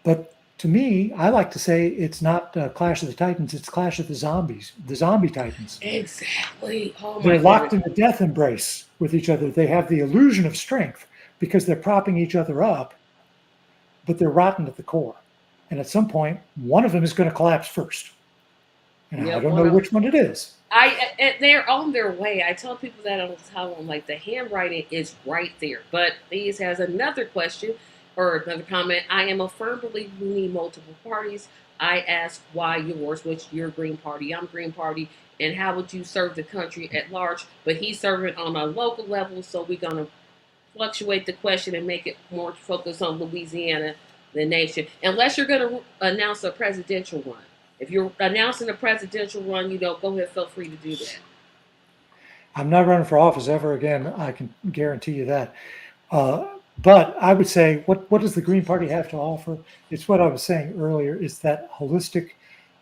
But to me, I like to say it's not Clash of the Titans, it's Clash of the Zombies, the zombie titans. Exactly. Oh my They're locked goodness. in a death embrace with each other. They have the illusion of strength because they're propping each other up, but they're rotten at the core. And at some point, one of them is going to collapse first. And I Yep, don't one know of which one it is. they're on their way. I tell people that all the time. I'm like, the handwriting is right there. But these has another question or another comment. I am a firm believer we need multiple parties. I ask why yours, which you're Green Party, I'm Green Party, and how would you serve the country at large? But he's serving on a local level, so we're gonna fluctuate the question and make it more focused on Louisiana, the nation, unless you're going to announce a presidential run. If you're announcing a presidential run, go ahead, feel free to do that. I'm not running for office ever again. I can guarantee you that. But I would say, what does the Green Party have to offer? It's what I was saying earlier. It's that holistic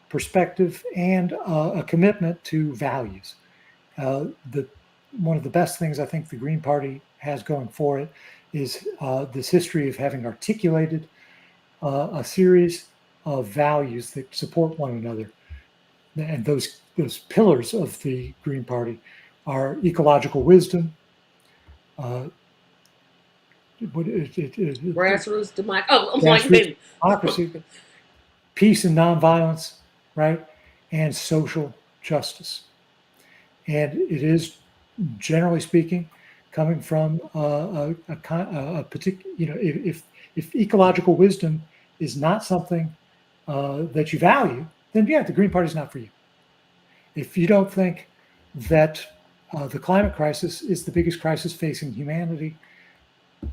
perspective and a commitment to values. The one of the best things I think the Green Party has going for it is this history of having articulated a series of values that support one another, and those pillars of the Green Party are ecological wisdom, uh, Grassroots democracy. Oh, I'm like, grassroots baby. democracy, peace and nonviolence, right, and social justice. And it is, generally speaking, coming from a particular, if ecological wisdom is not something that you value, then yeah, the Green Party is not for you. If you don't think that the climate crisis is the biggest crisis facing humanity,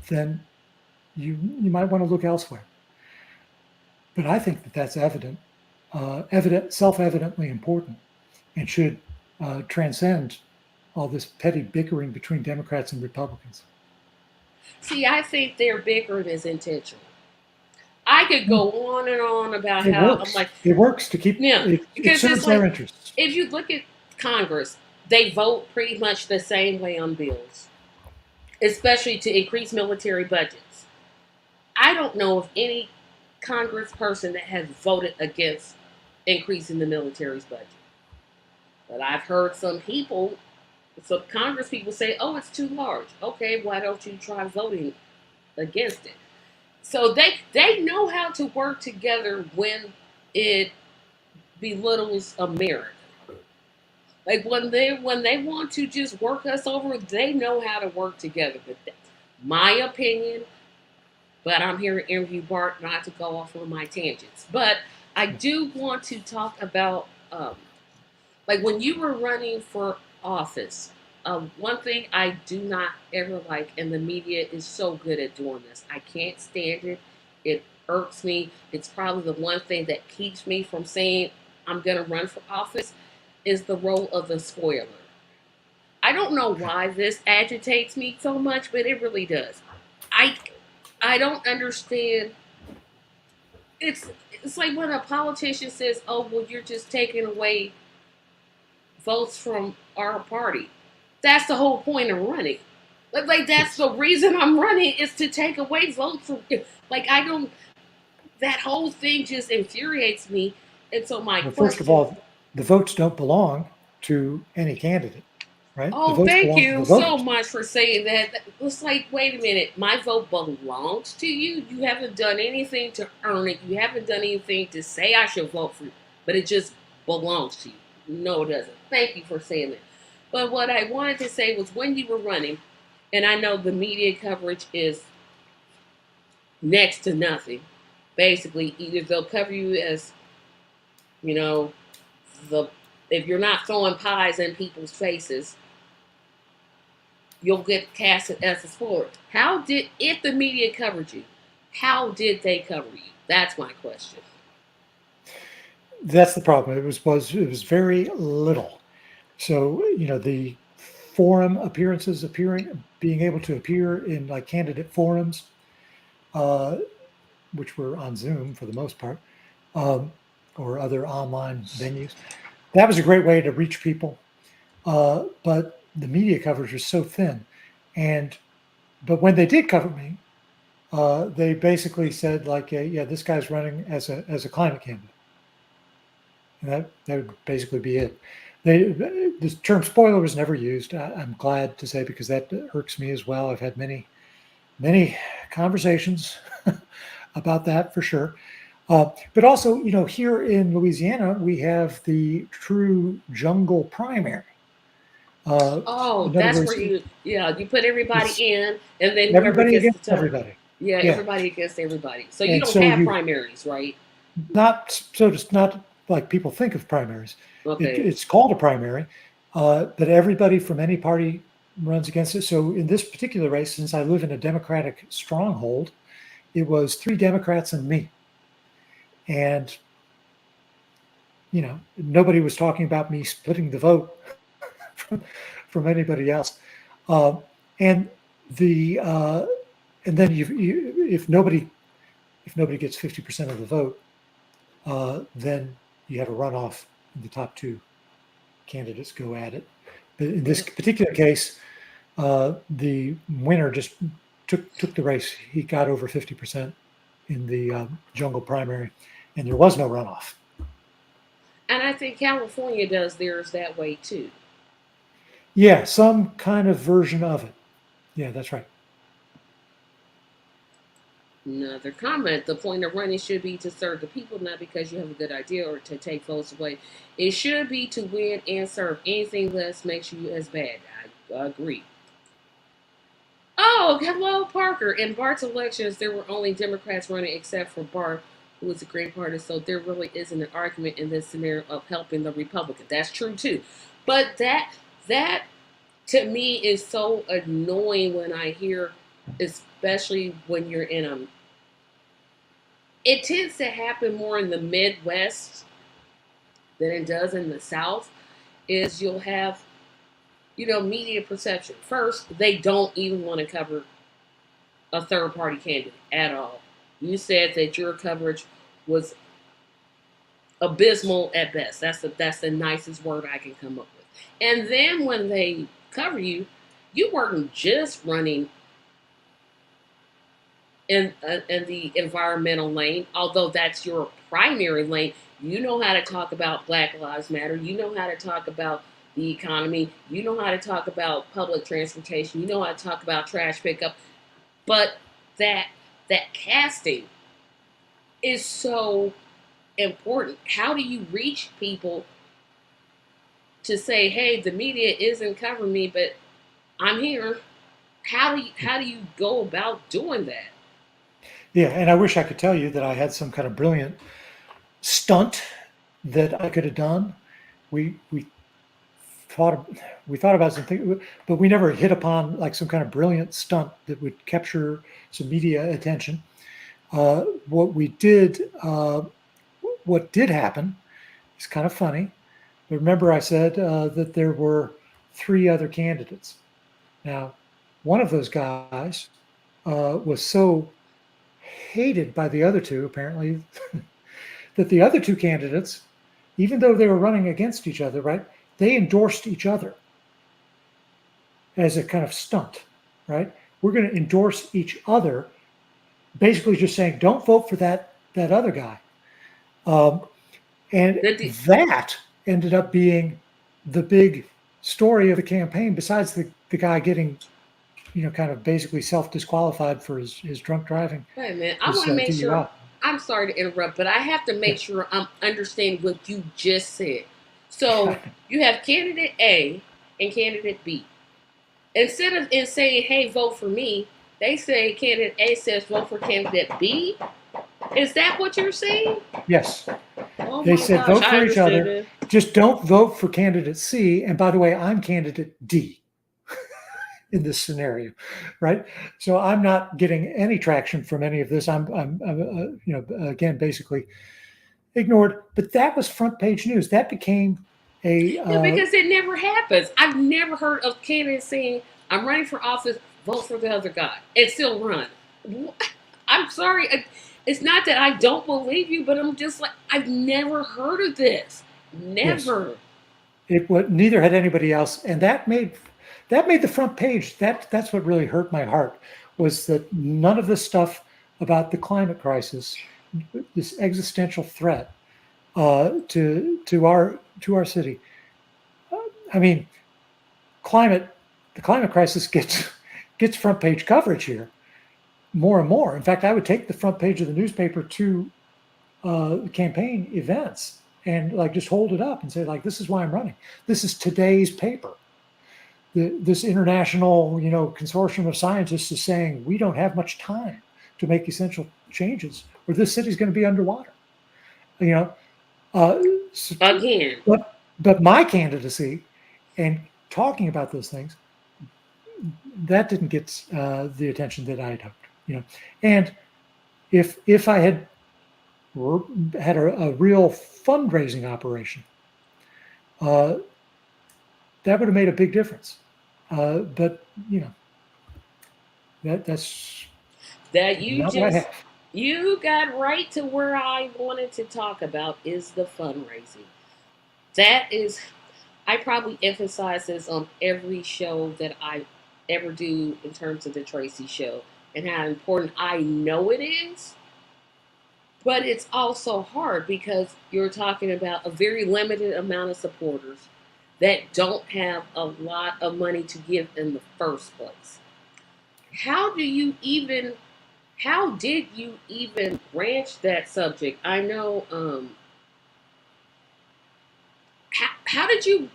then you might want to look elsewhere. But I think that that's self-evidently important, and should transcend all this petty bickering between Democrats and Republicans. See, I think their bickering is intentional. I could go on and on about It how I'm works. like, It works to keep yeah, it because it's serves their like interests. if you look at Congress, they vote pretty much the same way on bills, especially to increase military budgets. I don't know of any congressperson that has voted against increasing the military's budget. But I've heard some Congress people say, oh, it's too large. Okay, why don't you try voting against it? So they know how to work together when it belittles America. Like when they want to just work us over, they know how to work together. But that's my opinion. But I'm here to interview Bart, not to go off on my tangents. But I do want to talk about, like when you were running for office. One thing I do not ever like, and the media is so good at doing this. I can't stand it. It irks me. It's probably the one thing that keeps me from saying I'm going to run for office is the role of the spoiler. I don't know why this agitates me so much, but it really does. I I don't understand. It's like when a politician says, "Oh, well, you're just taking away votes from our party." That's the whole point of running. Like that's the reason I'm running is to take away votes from. Like I don't. That whole thing just infuriates me. And so my Well, first of question. all, the votes don't belong to any candidate, right? The Oh, votes thank belong to the you so voters. much for saying that. It's like, wait a minute, my vote belongs to you. You haven't done anything to earn it. You haven't done anything to say I should vote for you, but it just belongs to you. No, it doesn't. Thank you for saying that. But what I wanted to say was when you were running, and I know the media coverage is next to nothing. Basically, either they'll cover you as, you know, the if you're not throwing pies in people's faces, you'll get casted as a spoiler. If the media covered you, how did they cover you? That's my question. That's the problem. It was very little. So, the forum appearances, being able to appear in like candidate forums, uh, which were on Zoom for the most part, um, or other online venues. That was a great way to reach people. But the media coverage was so thin. But when they did cover me, they basically said like, yeah, this guy's running as a climate candidate. And that would basically be it. The term spoiler was never used. I'm glad to say, because that irks me as well. I've had many conversations about that for sure. But also, here in Louisiana, we have the true jungle primary. In other That's words, where you put everybody it's in, and then whoever everybody gets the against turn. everybody. Yeah, Yeah, everybody against everybody. So you and don't so have you primaries, right? it's not like people think of primaries. Okay. It's called a primary, but everybody from any party runs against it. So in this particular race, since I live in a Democratic stronghold, it was 3 Democrats and me, and nobody was talking about me splitting the vote from, from anybody else. And the and then if nobody gets 50% of the vote, then you have a runoff, and the top 2 candidates go at it. But in this particular case, the winner just took the race. He got over 50% in the jungle primary, and there was no runoff. And I think California does theirs that way too. Yeah, some kind of version of it. Yeah, that's right. Another comment: the point of running should be to serve the people, not because you have a good idea or to take votes away. It should be to win and serve. Anything less makes you as bad. I agree. Oh, hello, Parker. In Bart's elections, there were only Democrats running except for Bart, who was a Green Party. So there really isn't an argument in this scenario of helping the Republican. That's true too. But that to me is so annoying when I hear, especially when you're in a. It tends to happen more in the Midwest than it does in the South. Is you'll have media perception. First, they don't even want to cover a third party candidate at all. You said that your coverage was abysmal at best. That's the nicest word I can come up with. And then when they cover you, you weren't just running in the environmental lane, although that's your primary lane. You know how to talk about Black Lives Matter. You know how to talk about the economy. You know how to talk about public transportation. You know how to talk about trash pickup. But that casting is so important. How do you reach people to say, "Hey, the media isn't covering me, but I'm here"? How do you go about doing that? Yeah, and I wish I could tell you that I had some kind of brilliant stunt that I could have done. We thought we thought about something, but we never hit upon like some kind of brilliant stunt that would capture some media attention. Uh, what we did, what did happen, is kind of funny. But remember, I said that there were 3 other candidates. Now, one of those guys was so hated by the other 2, apparently, that the other 2 candidates, even though they were running against each other, right, they endorsed each other as a kind of stunt, right? We're going to endorse each other, basically just saying, don't vote for that other guy. And that ended up being the big story of the campaign, besides the guy getting, kind of basically self-disqualified for his drunk driving. Hey man, I want to make sure. DUI. I'm sorry to interrupt, but I have to make sure I'm understanding what you just said. So you have candidate A and candidate B. Instead of saying, "Hey, vote for me," they say candidate A says, "Vote for candidate B." Is that what you're saying? Yes. Oh They my said gosh, vote I for each understood other. it. Just don't vote for candidate C. And by the way, I'm candidate D. in this scenario, right? So I'm not getting any traction from any of this. I'm again, basically ignored. But that was front page news. That became a Yeah, because it never happens. I've never heard of candidates saying, I'm running for office, vote for the other guy, and still run. I'm sorry. It's not that I don't believe you, but I'm just like, I've never heard of this. yes. Never. It was neither had anybody else, and that made the front page. That's what really hurt my heart was that none of this stuff about the climate crisis, this existential threat to our city. I mean, climate the climate crisis gets front page coverage here more and more. In fact, I would take the front page of the newspaper to campaign events and like just hold it up and say like, this is why I'm running. This is today's paper. This international, consortium of scientists is saying we don't have much time to make essential changes, or this city's going to be underwater. You know, Again. but my candidacy and talking about those things that didn't get the attention that I had hoped. And if I had a real fundraising operation, that would have made a big difference. But that's That you not what I just have. you got right to where I wanted to talk about is the fundraising. That is, I probably emphasize this on every show that I ever do in terms of the Tracy Show and how important I know it is. But it's also hard because you're talking about a very limited amount of supporters that don't have a lot of money to give in the first place. How do you even how did you even branch that subject? I know how did you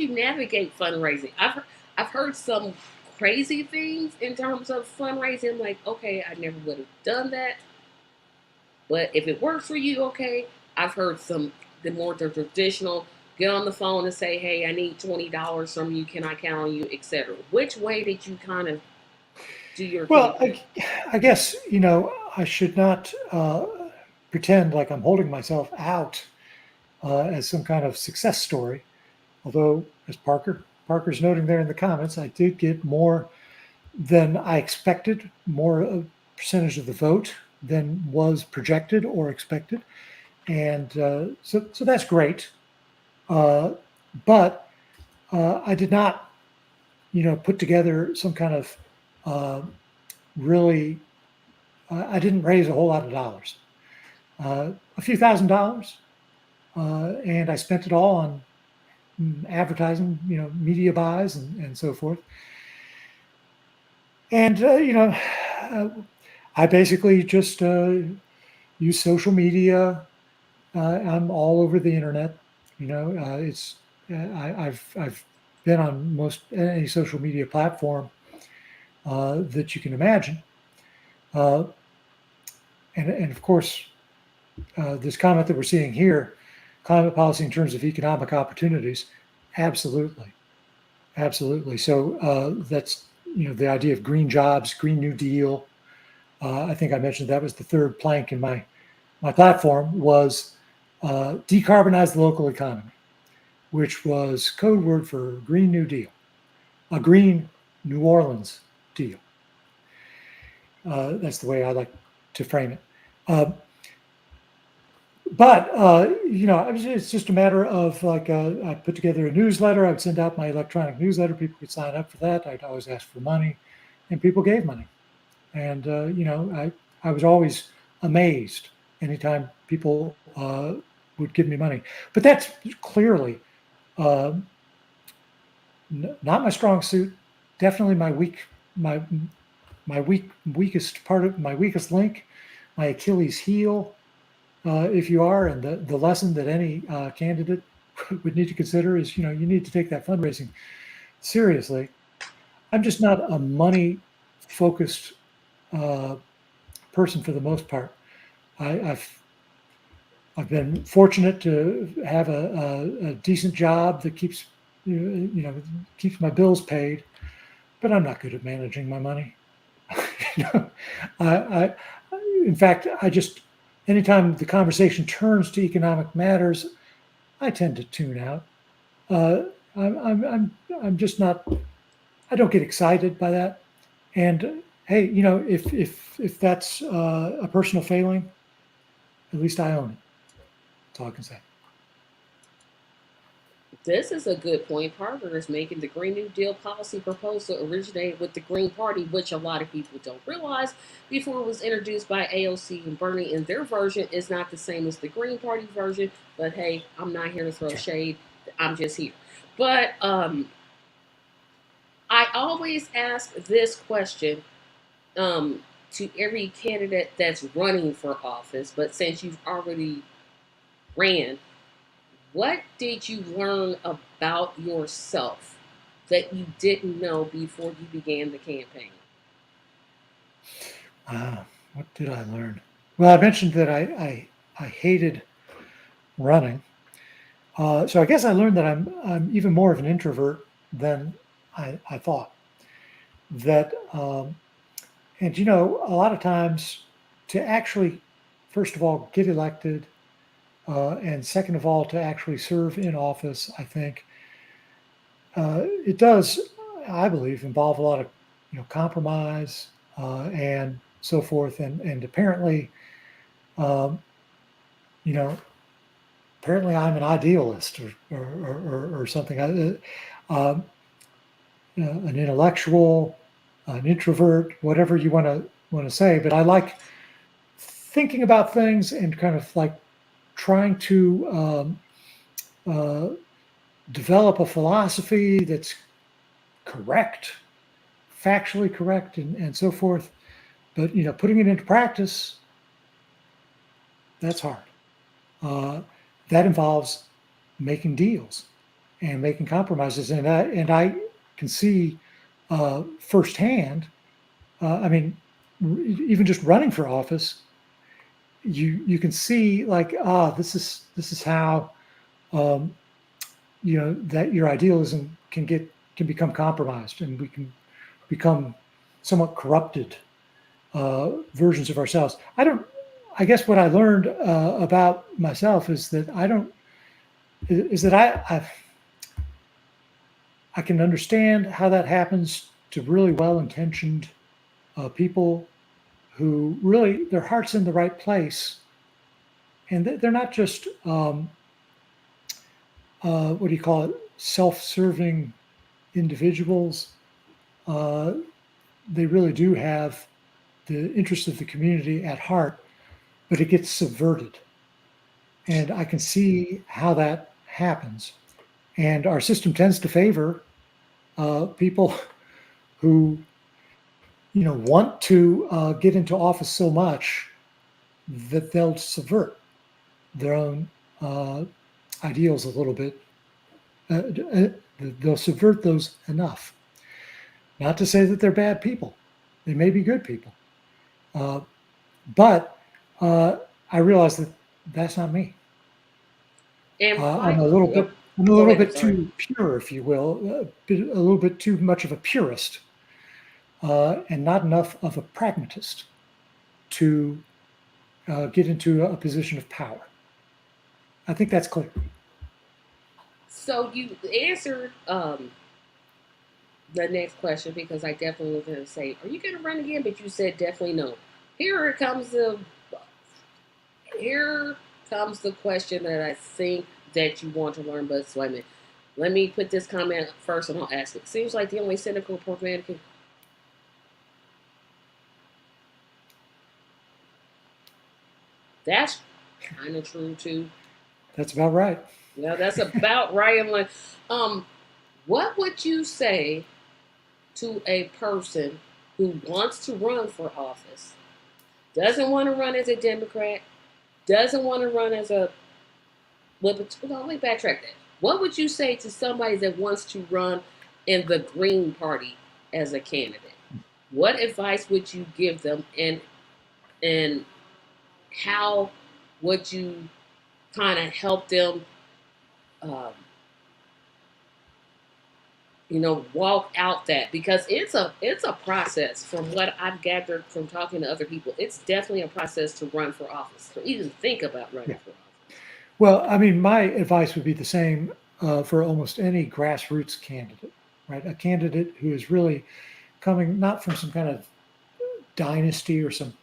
navigate fundraising? I've heard some crazy things in terms of fundraising. Like, okay, I never would have done that, but if it works for you, okay. I've heard the more traditional. Get on the phone and say, "Hey, I need $20 from you. Can I count on you?" etc. Which way did you kind of do your Well, campaign? I guess I should not pretend like I'm holding myself out as some kind of success story. Although, as Parker's noting there in the comments, I did get more than I expected, more percentage of the vote than was projected or expected, and so that's great. Uh, but I did not, put together some kind of uh, really. I didn't raise a whole lot of dollars, a few $1,000s, and I spent it all on advertising, media buys and so forth. And uh, I basically just use social media. I'm all over the internet. It's I've been on most any social media platform that you can imagine, uh, and of course this comment that we're seeing here, climate policy in terms of economic opportunities, absolutely, absolutely. So that's the idea of green jobs, Green New Deal. I think I mentioned that was the third plank in my platform was decarbonize the local economy, which was code word for Green New Deal, a green New Orleans deal. That's the way I like to frame it. But it's just a matter of like I put together a newsletter. I would send out my electronic newsletter. People could sign up for that. I'd always ask for money, and people gave money. And I was always amazed anytime people would give me money. But that's clearly uh, not my strong suit. Definitely my weakest part of my weakest link, my Achilles heel, if you are. And the lesson that any candidate would need to consider is, you need to take that fundraising seriously. I'm just not a money focused uh, person for the most part. I've been fortunate to have a decent job that keeps keeps my bills paid, but I'm not good at managing my money. You know, I, in fact, I just, anytime the conversation turns to economic matters, I tend to tune out. Uh, I'm just not, I don't get excited by that. And hey, if that's a personal failing, at least I own it. That's all I can say. This is a good point. Parker is making the Green New Deal policy proposal originated with the Green Party, which a lot of people don't realize before it was introduced by AOC and Bernie. And their version is not the same as the Green Party version. But hey, I'm not here to throw shade. I'm just here. But I always ask this question to every candidate that's running for office. But since you've already ran, what did you learn about yourself that you didn't know before you began the campaign? What did I learn? Well, I mentioned that I hated running. So I guess I learned that I'm even more of an introvert than I thought. That and a lot of times to actually, first of all, get elected, and second of all, to actually serve in office, I think it does, I believe, involve a lot of compromise and so forth, and apparently, um, you know, apparently I'm an idealist or something. An intellectual, an introvert, whatever you want to say. But I like thinking about things and kind of like trying to uh, develop a philosophy that's correct, factually correct, and so forth. But putting it into practice, that's hard. Uh, that involves making deals and making compromises, and I can see firsthand. I mean, even just running for office, you can see like this is how um, that your idealism can become compromised, and we can become somewhat corrupted versions of ourselves. I guess what I learned about myself is that I don't is that I can understand how that happens to really well-intentioned people who really their heart's in the right place, and they're not just what do you call it, self-serving individuals. Uh, they really do have the interests of the community at heart, but it gets subverted, and I can see how that happens. And our system tends to favor people who want to get into office so much that they'll subvert their own uh, ideals a little bit. They'll subvert those enough. Not to say that they're bad people; they may be good people, uh, but uh, I realize that that's not me. And I'm a I little bit, I'm a go little ahead. I'm bit sorry. too pure, if you will, a little bit too much of a purist, and not enough of a pragmatist to get into a position of power. I think that's clear. So you answered the next question because I definitely was going to say, "Are you going to run again?" But you said definitely no. Here comes the here comes the question that I think that you want to learn. But wait a minute. Let me put this comment first, and I'll ask it. Seems like the only cynical, pragmatic. That's kind of true too. That's about right. Yeah, that's about right. I'm like, um, what would you say to a person who wants to run for office, doesn't want to run as a Democrat, doesn't want to run as a let me backtrack that. What would you say to somebody that wants to run in the Green Party as a candidate? What advice would you give them, and how would you kind of help them um, walk out that, because it's a process. From what I've gathered from talking to other people, it's definitely a process to run for office, to even think about running Yeah. for office. Well, I mean, my advice would be the same for almost any grassroots candidate, right? A candidate who is really coming not from some kind of dynasty or some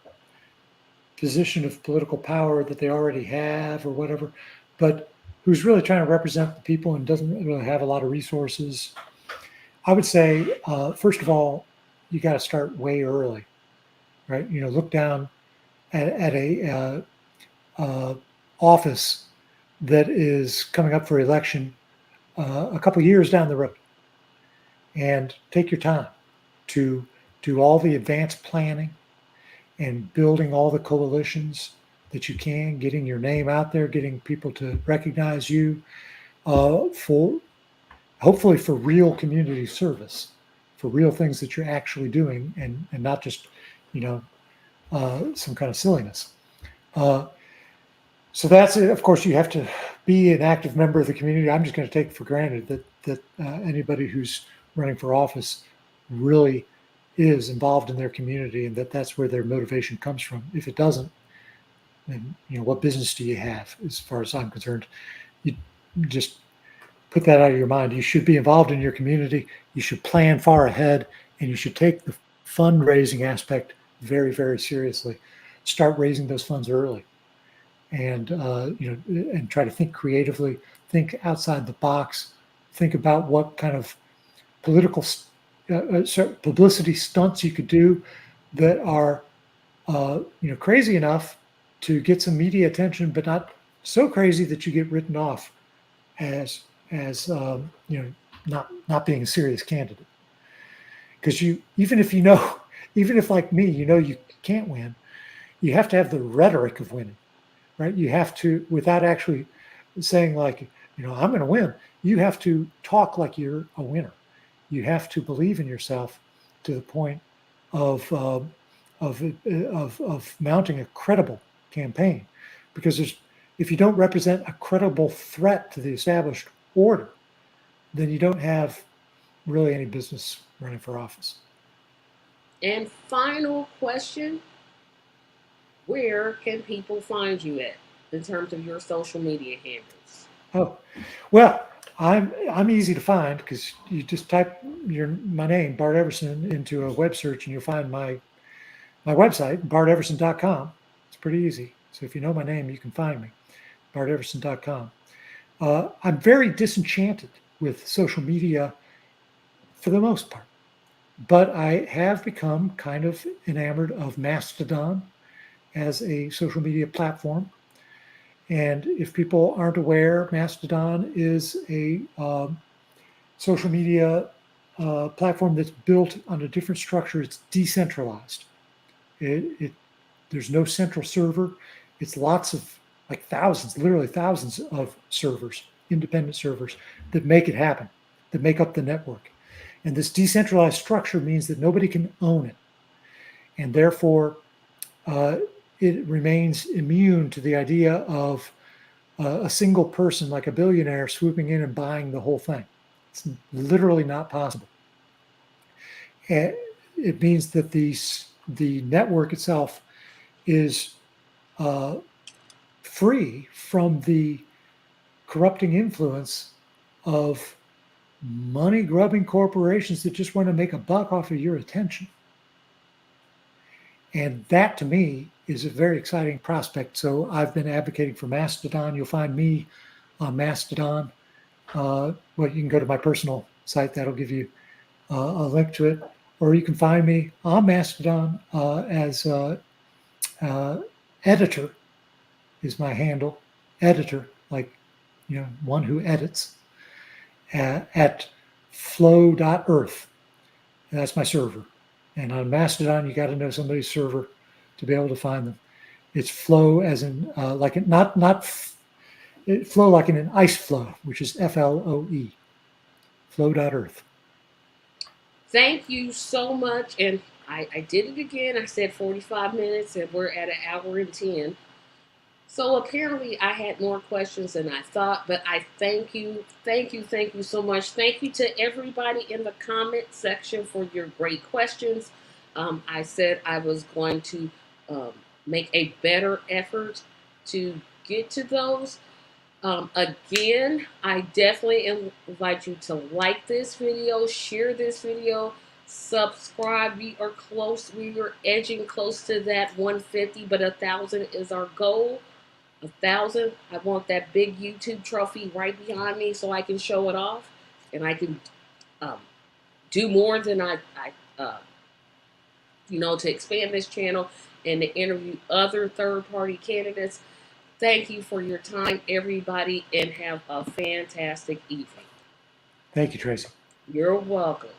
position of political power that they already have or whatever, but who's really trying to represent the people and doesn't really have a lot of resources. I would say, first of all, you got to start way early, right? Look down at a uh, office that is coming up for election a couple years down the road, and take your time to do all the advanced planning and building all the coalitions that you can, getting your name out there, getting people to recognize you for hopefully for real community service, for real things that you're actually doing, and not just you know some kind of silliness. Uh, so that's it. Of course, you have to be an active member of the community. I'm just going to take for granted that anybody who's running for office really is involved in their community, and that's where their motivation comes from. If it doesn't, then what business do you have? As far as I'm concerned, you just put that out of your mind. You should be involved in your community. You should plan far ahead, and you should take the fundraising aspect very, very seriously. Start raising those funds early, and and try to think creatively, think outside the box, think about what kind of political publicity stunts you could do that are crazy enough to get some media attention, but not so crazy that you get written off as not being a serious candidate. Because even if even if like me, you can't win, you have to have the rhetoric of winning, right? You have to, without actually saying like, I'm going to win. You have to talk like you're a winner. You have to believe in yourself to the point of of mounting a credible campaign, because if you don't represent a credible threat to the established order, then you don't have really any business running for office. And final question: where can people find you at in terms of your social media handles? Oh, well, I'm easy to find because you just type my name, Bart Everson, into a web search and you'll find my website, barteverson.com. It's pretty easy. So if you know my name, you can find me, barteverson.com. I'm very disenchanted with social media for the most part, but I have become kind of enamored of Mastodon as a social media platform. And if people aren't aware, Mastodon is a social media platform that's built on a different structure. It's decentralized. It There's no central server. It's lots of, like, thousands, literally thousands of servers, independent servers that make it happen, that make up the network. And this decentralized structure means that nobody can own it, and therefore uh, it remains immune to the idea of a single person, like a billionaire, swooping in and buying the whole thing. It's literally not possible. And it means that the network itself is uh, free from the corrupting influence of money grubbing corporations that just want to make a buck off of your attention. And that, to me, is a very exciting prospect. So I've been advocating for Mastodon. You'll find me on Mastodon. Well, you can go to my personal site. That'll give you a link to it. Or you can find me on Mastodon as editor is my handle. Editor, like, one who edits, at flow.earth. And that's my server. And on Mastodon, you got to know somebody's server to be able to find them. It's flow as in like it, not it flow like in an ice flow, which is FLOE, flow.earth. Thank you so much. And I did it again. I said 45 minutes, and we're at an hour and 10. So apparently I had more questions than I thought, but I thank you so much. Thank you to everybody in the comment section for your great questions. I said I was going to um, make a better effort to get to those. Again, I definitely invite you to like this video, share this video, subscribe. We are close. We are edging close to that 150, but 1,000 is our goal. 1,000. I want that big YouTube trophy right behind me so I can show it off, and I can um, do more than to expand this channel and to interview other third-party candidates. Thank you for your time, everybody, and have a fantastic evening. Thank you, Tracy. You're welcome.